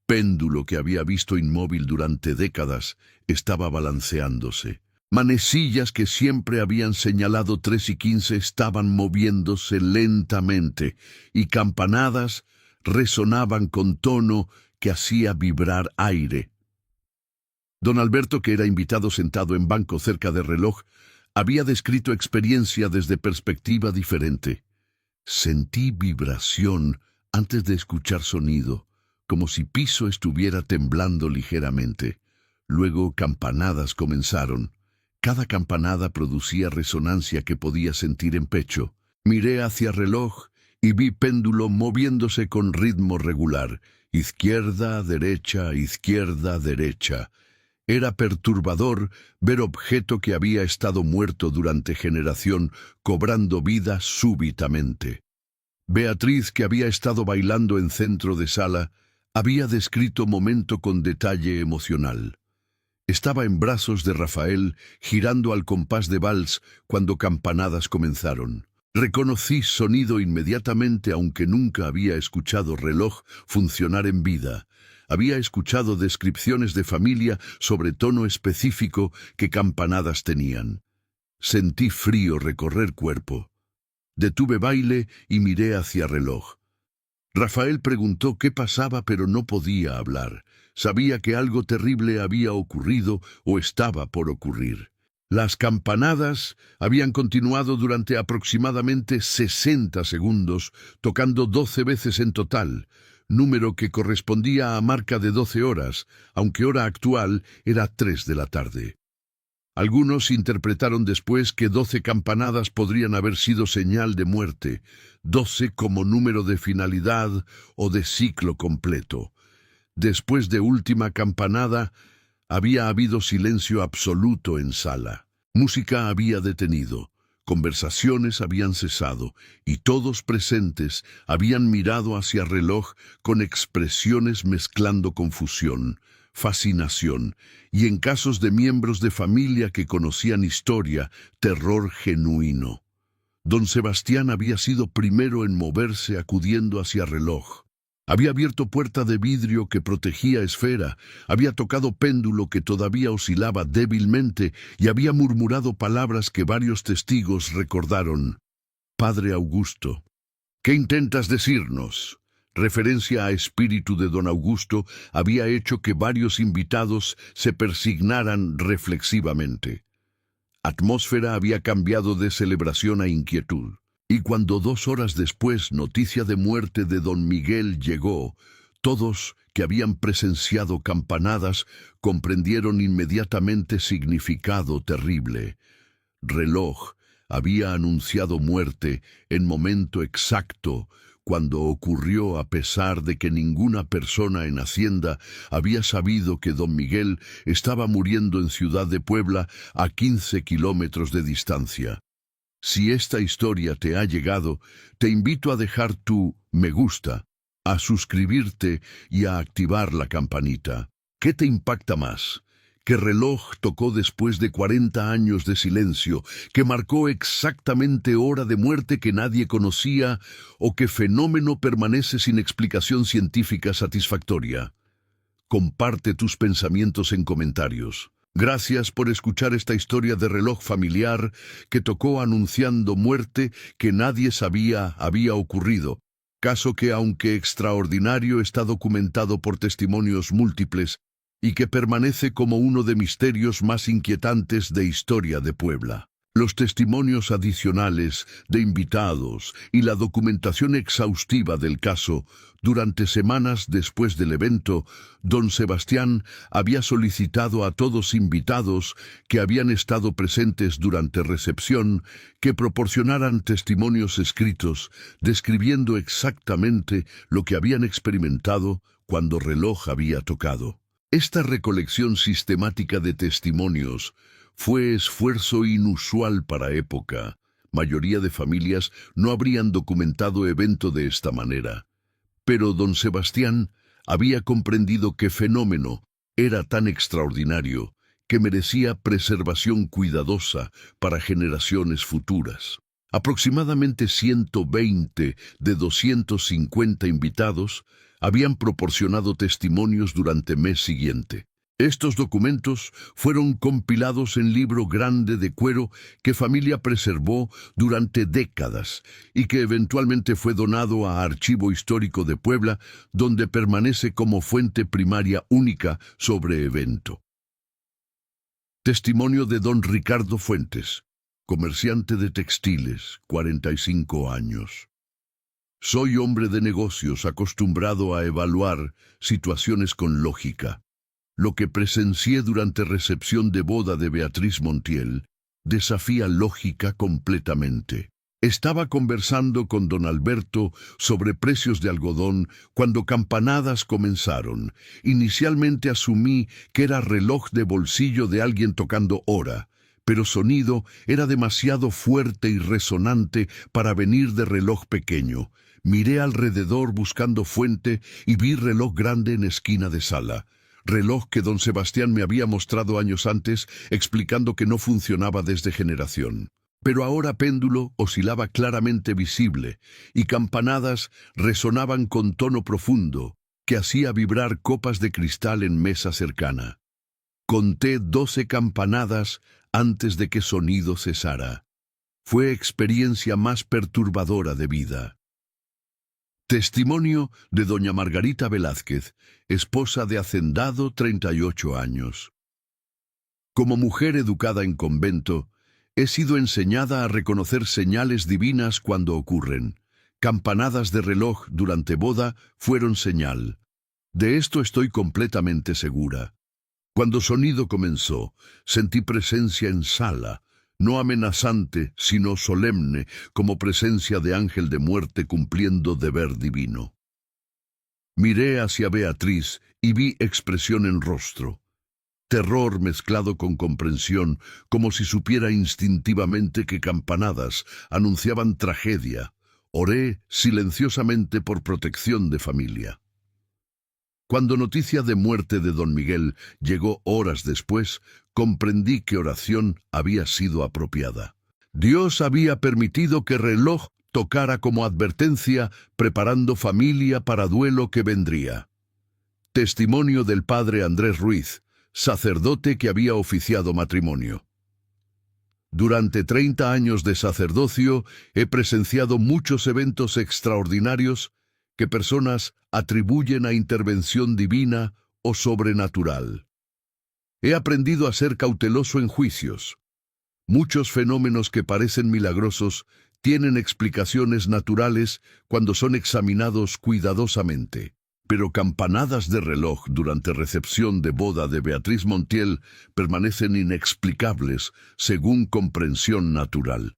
Péndulo que había visto inmóvil durante décadas estaba balanceándose. Manecillas que siempre habían señalado 3:15 estaban moviéndose lentamente y campanadas resonaban con tono que hacía vibrar aire. Don Alberto, que era invitado sentado en banco cerca del reloj, había descrito experiencia desde perspectiva diferente. Sentí vibración antes de escuchar sonido, como si piso estuviera temblando ligeramente. Luego campanadas comenzaron. Cada campanada producía resonancia que podía sentir en pecho. Miré hacia el reloj y vi péndulo moviéndose con ritmo regular. Izquierda, derecha, izquierda, derecha. Era perturbador ver objeto que había estado muerto durante generación cobrando vida súbitamente. Beatriz, que había estado bailando en centro de sala, había descrito momento con detalle emocional. Estaba en brazos de Rafael, girando al compás de vals cuando campanadas comenzaron. Reconocí sonido inmediatamente, aunque nunca había escuchado reloj funcionar en vida. Había escuchado descripciones de familia sobre tono específico que campanadas tenían. Sentí frío recorrer cuerpo. Detuve baile y miré hacia reloj. Rafael preguntó qué pasaba, pero no podía hablar. Sabía que algo terrible había ocurrido o estaba por ocurrir. Las campanadas habían continuado durante aproximadamente 60 segundos, tocando 12 veces en total, número que correspondía a marca de 12 horas, aunque hora actual era 3 de la tarde. Algunos interpretaron después que 12 campanadas podrían haber sido señal de muerte, 12 como número de finalidad o de ciclo completo. Después de última campanada, había habido silencio absoluto en sala. Música había detenido, conversaciones habían cesado, y todos presentes habían mirado hacia el reloj con expresiones mezclando confusión, fascinación, y en casos de miembros de familia que conocían historia, terror genuino. Don Sebastián había sido primero en moverse acudiendo hacia el reloj. Había abierto puerta de vidrio que protegía esfera, había tocado péndulo que todavía oscilaba débilmente y había murmurado palabras que varios testigos recordaron. Padre Augusto, ¿qué intentas decirnos? Referencia a espíritu de don Augusto había hecho que varios invitados se persignaran reflexivamente. Atmósfera había cambiado de celebración a inquietud. Y cuando 2 horas después noticia de muerte de don Miguel llegó, todos que habían presenciado campanadas comprendieron inmediatamente significado terrible. Reloj había anunciado muerte en momento exacto, cuando ocurrió a pesar de que ninguna persona en Hacienda había sabido que don Miguel estaba muriendo en Ciudad de Puebla a 15 kilómetros de distancia. Si esta historia te ha llegado, te invito a dejar tu me gusta, a suscribirte y a activar la campanita. ¿Qué te impacta más? ¿Qué reloj tocó después de 40 años de silencio, que marcó exactamente hora de muerte que nadie conocía, o qué fenómeno permanece sin explicación científica satisfactoria? Comparte tus pensamientos en comentarios. Gracias por escuchar esta historia de reloj familiar que tocó anunciando muerte que nadie sabía había ocurrido. Caso que, aunque extraordinario, está documentado por testimonios múltiples y que permanece como uno de misterios más inquietantes de historia de Puebla. Los testimonios adicionales de invitados y la documentación exhaustiva del caso. Durante semanas después del evento, don Sebastián había solicitado a todos invitados que habían estado presentes durante recepción que proporcionaran testimonios escritos describiendo exactamente lo que habían experimentado cuando reloj había tocado. Esta recolección sistemática de testimonios fue esfuerzo inusual para época. Mayoría de familias no habrían documentado evento de esta manera. Pero don Sebastián había comprendido que fenómeno era tan extraordinario que merecía preservación cuidadosa para generaciones futuras. Aproximadamente 120 de 250 invitados habían proporcionado testimonios durante el mes siguiente. Estos documentos fueron compilados en libro grande de cuero que familia preservó durante décadas y que eventualmente fue donado a Archivo Histórico de Puebla, donde permanece como fuente primaria única sobre evento. Testimonio de don Ricardo Fuentes, comerciante de textiles, 45 años. Soy hombre de negocios acostumbrado a evaluar situaciones con lógica. Lo que presencié durante recepción de boda de Beatriz Montiel desafía lógica completamente. Estaba conversando con don Alberto sobre precios de algodón cuando campanadas comenzaron. Inicialmente asumí que era reloj de bolsillo de alguien tocando hora, pero sonido era demasiado fuerte y resonante para venir de reloj pequeño. Miré alrededor buscando fuente y vi reloj grande en esquina de sala. Reloj que don Sebastián me había mostrado años antes, explicando que no funcionaba desde generación. Pero ahora péndulo oscilaba claramente visible, y campanadas resonaban con tono profundo, que hacía vibrar copas de cristal en mesa cercana. Conté 12 campanadas antes de que sonido cesara. Fue experiencia más perturbadora de vida. Testimonio de doña Margarita Velázquez, esposa de hacendado, 38 años. Como mujer educada en convento, he sido enseñada a reconocer señales divinas cuando ocurren. Campanadas de reloj durante boda fueron señal. De esto estoy completamente segura. Cuando sonido comenzó, sentí presencia en sala, no amenazante, sino solemne, como presencia de ángel de muerte cumpliendo deber divino. Miré hacia Beatriz y vi expresión en rostro. Terror mezclado con comprensión, como si supiera instintivamente que campanadas anunciaban tragedia. Oré silenciosamente por protección de familia. Cuando noticia de muerte de don Miguel llegó horas después, comprendí que oración había sido apropiada. Dios había permitido que reloj tocara como advertencia, preparando familia para duelo que vendría. Testimonio del padre Andrés Ruiz, sacerdote que había oficiado matrimonio. Durante 30 años de sacerdocio he presenciado muchos eventos extraordinarios que personas atribuyen a intervención divina o sobrenatural. He aprendido a ser cauteloso en juicios. Muchos fenómenos que parecen milagrosos tienen explicaciones naturales cuando son examinados cuidadosamente. Pero campanadas de reloj durante recepción de boda de Beatriz Montiel permanecen inexplicables según comprensión natural.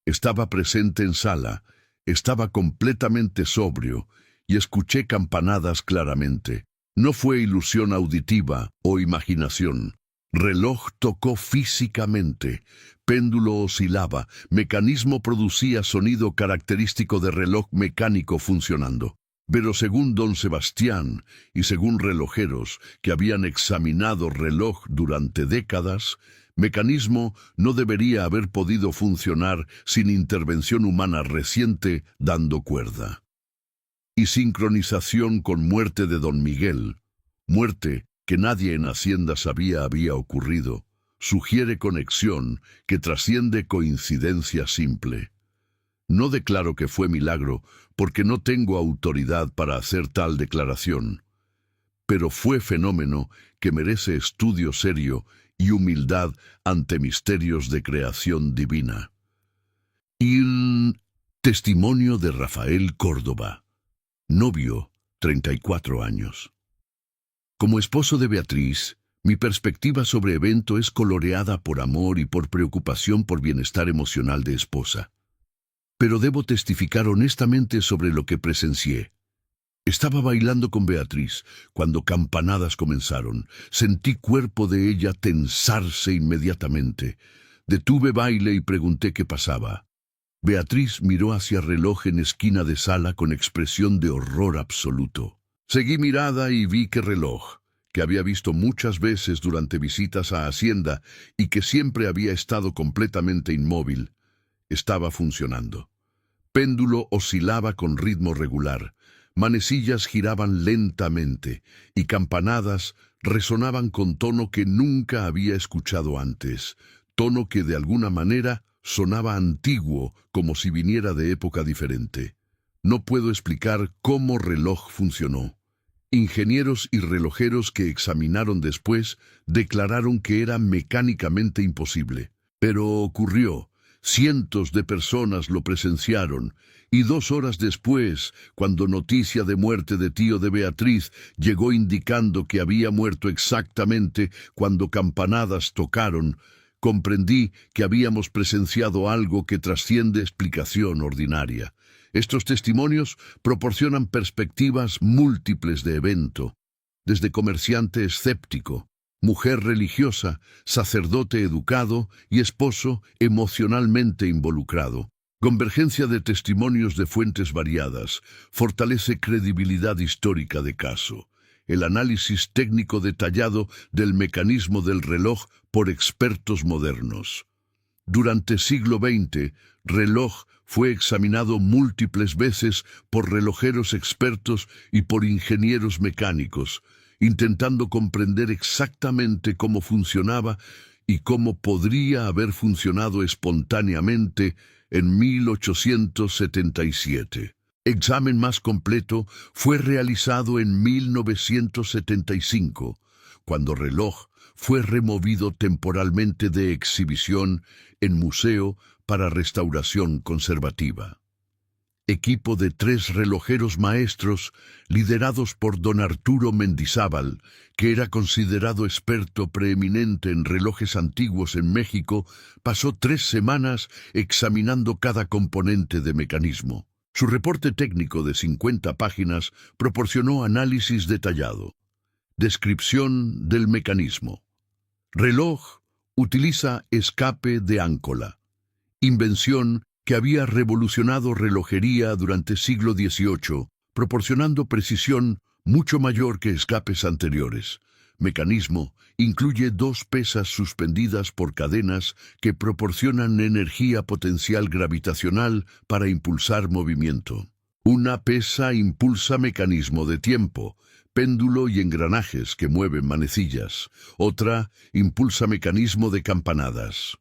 Estaba presente en sala, estaba completamente sobrio y escuché campanadas claramente. No fue ilusión auditiva o imaginación. Reloj tocó físicamente, péndulo oscilaba, mecanismo producía sonido característico de reloj mecánico funcionando. Pero según don Sebastián y según relojeros que habían examinado reloj durante décadas, mecanismo no debería haber podido funcionar sin intervención humana reciente dando cuerda. Y sincronización con muerte de don Miguel, muerte que nadie en Hacienda sabía había ocurrido, sugiere conexión que trasciende coincidencia simple. No declaro que fue milagro porque no tengo autoridad para hacer tal declaración, pero fue fenómeno que merece estudio serio y humildad ante misterios de creación divina. Y testimonio de Rafael Córdoba, novio, 34 años. Como esposo de Beatriz, mi perspectiva sobre evento es coloreada por amor y por preocupación por bienestar emocional de esposa. Pero debo testificar honestamente sobre lo que presencié. Estaba bailando con Beatriz cuando campanadas comenzaron. Sentí cuerpo de ella tensarse inmediatamente. Detuve baile y pregunté qué pasaba. Beatriz miró hacia el reloj en esquina de sala con expresión de horror absoluto. Seguí mirada y vi que el reloj, que había visto muchas veces durante visitas a Hacienda y que siempre había estado completamente inmóvil, estaba funcionando. Péndulo oscilaba con ritmo regular, manecillas giraban lentamente y campanadas resonaban con tono que nunca había escuchado antes, tono que de alguna manera sonaba antiguo, como si viniera de época diferente. No puedo explicar cómo reloj funcionó. Ingenieros y relojeros que examinaron después declararon que era mecánicamente imposible. Pero ocurrió. Cientos de personas lo presenciaron, y 2 horas después, cuando noticia de muerte de tío de Beatriz llegó indicando que había muerto exactamente cuando campanadas tocaron, comprendí que habíamos presenciado algo que trasciende explicación ordinaria. Estos testimonios proporcionan perspectivas múltiples de evento, desde comerciante escéptico, mujer religiosa, sacerdote educado y esposo emocionalmente involucrado. Convergencia de testimonios de fuentes variadas fortalece credibilidad histórica de caso. El análisis técnico detallado del mecanismo del reloj por expertos modernos. Durante siglo XX, reloj fue examinado múltiples veces por relojeros expertos y por ingenieros mecánicos, intentando comprender exactamente cómo funcionaba y cómo podría haber funcionado espontáneamente en 1877. Examen más completo fue realizado en 1975, cuando reloj fue removido temporalmente de exhibición en museo para restauración conservativa. Equipo de 3 relojeros maestros liderados por don Arturo Mendizábal, que era considerado experto preeminente en relojes antiguos en México, pasó 3 semanas examinando cada componente de mecanismo. Su reporte técnico de 50 páginas proporcionó análisis detallado. Descripción del mecanismo. Reloj utiliza escape de áncola. Invención que había revolucionado relojería durante siglo XVIII, proporcionando precisión mucho mayor que escapes anteriores. Mecanismo incluye 2 pesas suspendidas por cadenas que proporcionan energía potencial gravitacional para impulsar movimiento. Una pesa impulsa mecanismo de tiempo, péndulo y engranajes que mueven manecillas. Otra impulsa mecanismo de campanadas.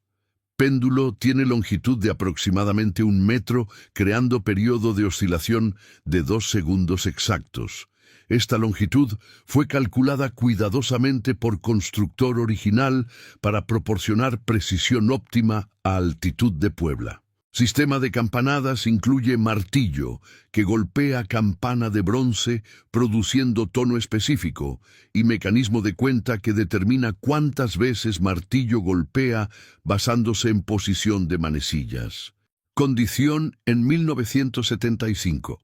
Péndulo tiene longitud de aproximadamente 1 metro, creando periodo de oscilación de 2 segundos exactos. Esta longitud fue calculada cuidadosamente por constructor original para proporcionar precisión óptima a altitud de Puebla. Sistema de campanadas incluye martillo, que golpea campana de bronce produciendo tono específico, y mecanismo de cuenta que determina cuántas veces martillo golpea basándose en posición de manecillas. Condición en 1975.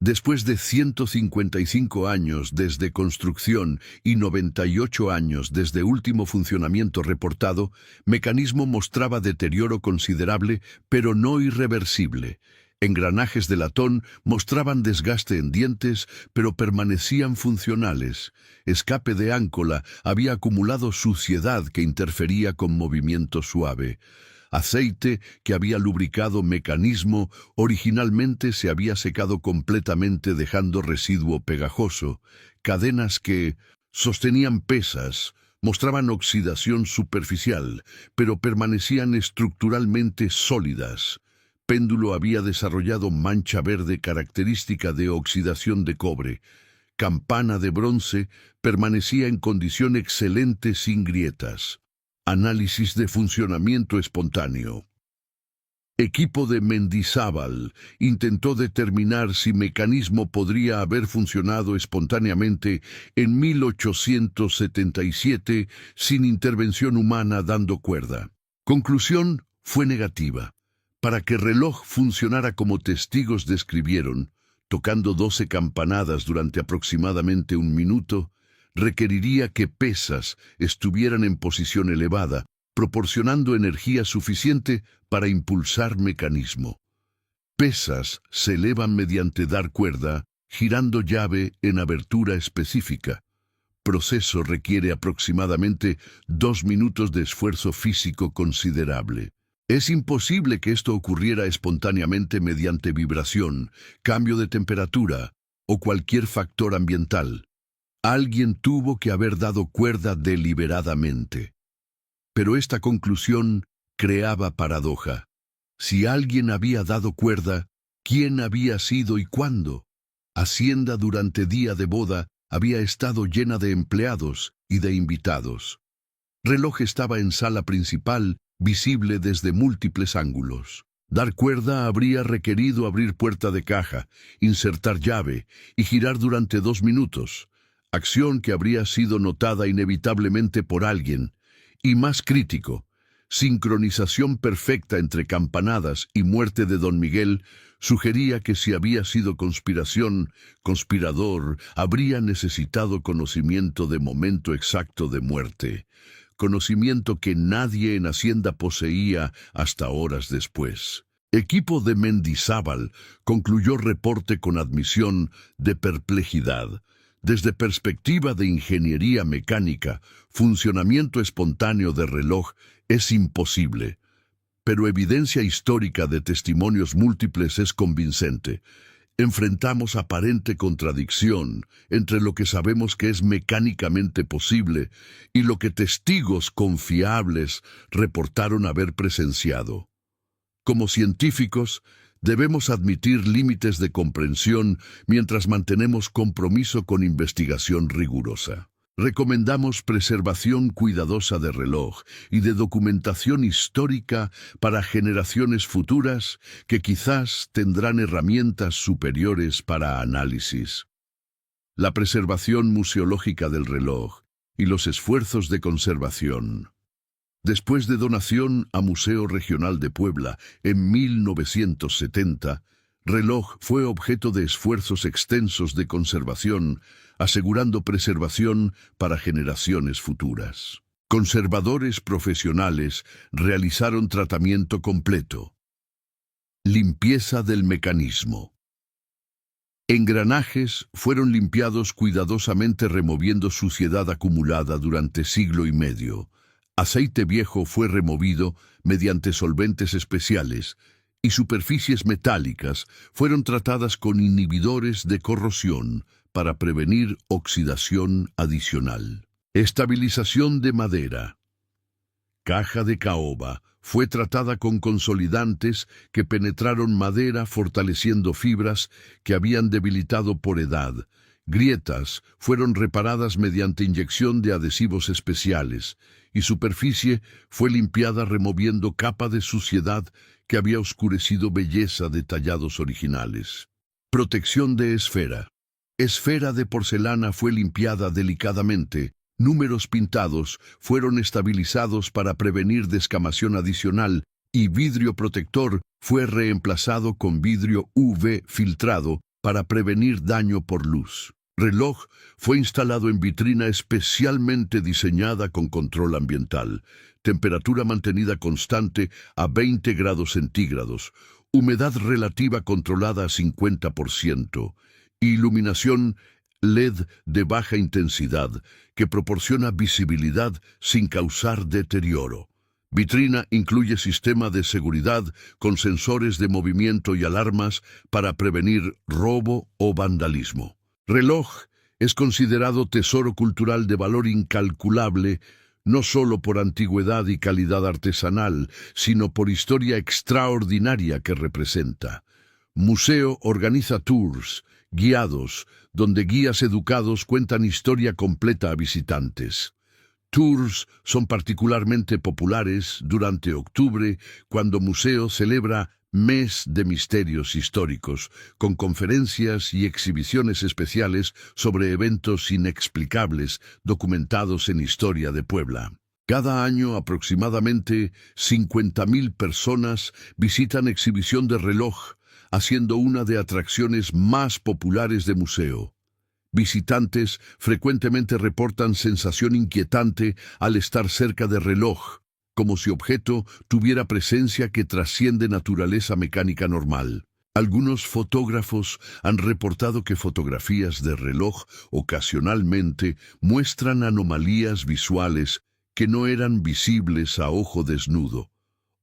Después de 155 años desde construcción y 98 años desde último funcionamiento reportado, mecanismo mostraba deterioro considerable, pero no irreversible. Engranajes de latón mostraban desgaste en dientes, pero permanecían funcionales. Escape de áncola había acumulado suciedad que interfería con movimiento suave. Aceite que había lubricado mecanismo originalmente se había secado completamente dejando residuo pegajoso. Cadenas que sostenían pesas mostraban oxidación superficial, pero permanecían estructuralmente sólidas. Péndulo había desarrollado mancha verde característica de oxidación de cobre. Campana de bronce permanecía en condición excelente sin grietas. Análisis de funcionamiento espontáneo. Equipo de Mendizábal intentó determinar si mecanismo podría haber funcionado espontáneamente en 1877 sin intervención humana dando cuerda. Conclusión fue negativa. Para que reloj funcionara como testigos describieron, tocando 12 campanadas durante aproximadamente 1 minuto, requeriría que pesas estuvieran en posición elevada, proporcionando energía suficiente para impulsar mecanismo. Pesas se elevan mediante dar cuerda, girando llave en abertura específica. Proceso requiere aproximadamente 2 minutos de esfuerzo físico considerable. Es imposible que esto ocurriera espontáneamente mediante vibración, cambio de temperatura o cualquier factor ambiental. Alguien tuvo que haber dado cuerda deliberadamente. Pero esta conclusión creaba paradoja. Si alguien había dado cuerda, ¿quién había sido y cuándo? Hacienda durante día de boda había estado llena de empleados y de invitados. Reloj estaba en sala principal, visible desde múltiples ángulos. Dar cuerda habría requerido abrir puerta de caja, insertar llave y girar durante 2 minutos, acción que habría sido notada inevitablemente por alguien. Y más crítico, sincronización perfecta entre campanadas y muerte de Don Miguel sugería que si había sido conspirador, habría necesitado conocimiento de momento exacto de muerte, conocimiento que nadie en Hacienda poseía hasta horas después. Equipo de Mendizábal concluyó reporte con admisión de perplejidad. Desde perspectiva de ingeniería mecánica, funcionamiento espontáneo de reloj es imposible, pero evidencia histórica de testimonios múltiples es convincente. Enfrentamos aparente contradicción entre lo que sabemos que es mecánicamente posible y lo que testigos confiables reportaron haber presenciado. Como científicos, debemos admitir límites de comprensión mientras mantenemos compromiso con investigación rigurosa. Recomendamos preservación cuidadosa de reloj y de documentación histórica para generaciones futuras que quizás tendrán herramientas superiores para análisis. La preservación museológica del reloj y los esfuerzos de conservación. Después de donación a Museo Regional de Puebla en 1970, Reloj fue objeto de esfuerzos extensos de conservación, asegurando preservación para generaciones futuras. Conservadores profesionales realizaron tratamiento completo. Limpieza del mecanismo. Engranajes fueron limpiados cuidadosamente removiendo suciedad acumulada durante siglo y medio. Aceite viejo fue removido mediante solventes especiales y superficies metálicas fueron tratadas con inhibidores de corrosión para prevenir oxidación adicional. Estabilización de madera. Caja de caoba fue tratada con consolidantes que penetraron madera fortaleciendo fibras que habían debilitado por edad. Grietas fueron reparadas mediante inyección de adhesivos especiales y superficie fue limpiada removiendo capa de suciedad que había oscurecido belleza de tallados originales. Protección de esfera. Esfera de porcelana fue limpiada delicadamente. Números pintados fueron estabilizados para prevenir descamación adicional y vidrio protector fue reemplazado con vidrio UV filtrado para prevenir daño por luz. Reloj fue instalado en vitrina especialmente diseñada con control ambiental, temperatura mantenida constante a 20 grados centígrados, humedad relativa controlada a 50%, iluminación LED de baja intensidad que proporciona visibilidad sin causar deterioro. Vitrina incluye sistema de seguridad con sensores de movimiento y alarmas para prevenir robo o vandalismo. Reloj es considerado tesoro cultural de valor incalculable, no solo por antigüedad y calidad artesanal, sino por historia extraordinaria que representa. Museo organiza tours guiados, donde guías educados cuentan historia completa a visitantes. Tours son particularmente populares durante octubre, cuando Museo celebra Mes de Misterios Históricos, con conferencias y exhibiciones especiales sobre eventos inexplicables documentados en Historia de Puebla. Cada año aproximadamente 50,000 personas visitan exhibición de reloj, haciendo una de atracciones más populares de museo. Visitantes frecuentemente reportan sensación inquietante al estar cerca de reloj, como si objeto tuviera presencia que trasciende naturaleza mecánica normal. Algunos fotógrafos han reportado que fotografías de reloj ocasionalmente muestran anomalías visuales que no eran visibles a ojo desnudo,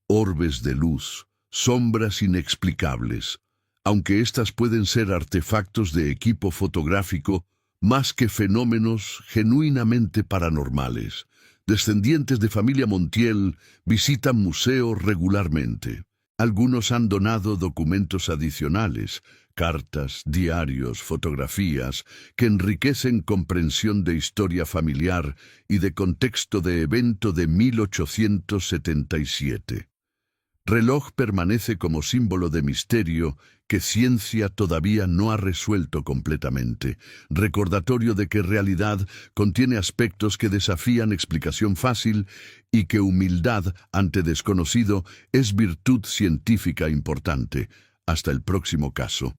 orbes de luz, sombras inexplicables, aunque estas pueden ser artefactos de equipo fotográfico más que fenómenos genuinamente paranormales. Descendientes de familia Montiel visitan museos regularmente. Algunos han donado documentos adicionales, cartas, diarios, fotografías, que enriquecen comprensión de historia familiar y de contexto de evento de 1877. Reloj permanece como símbolo de misterio que ciencia todavía no ha resuelto completamente, recordatorio de que realidad contiene aspectos que desafían explicación fácil y que humildad ante desconocido es virtud científica importante. Hasta el próximo caso.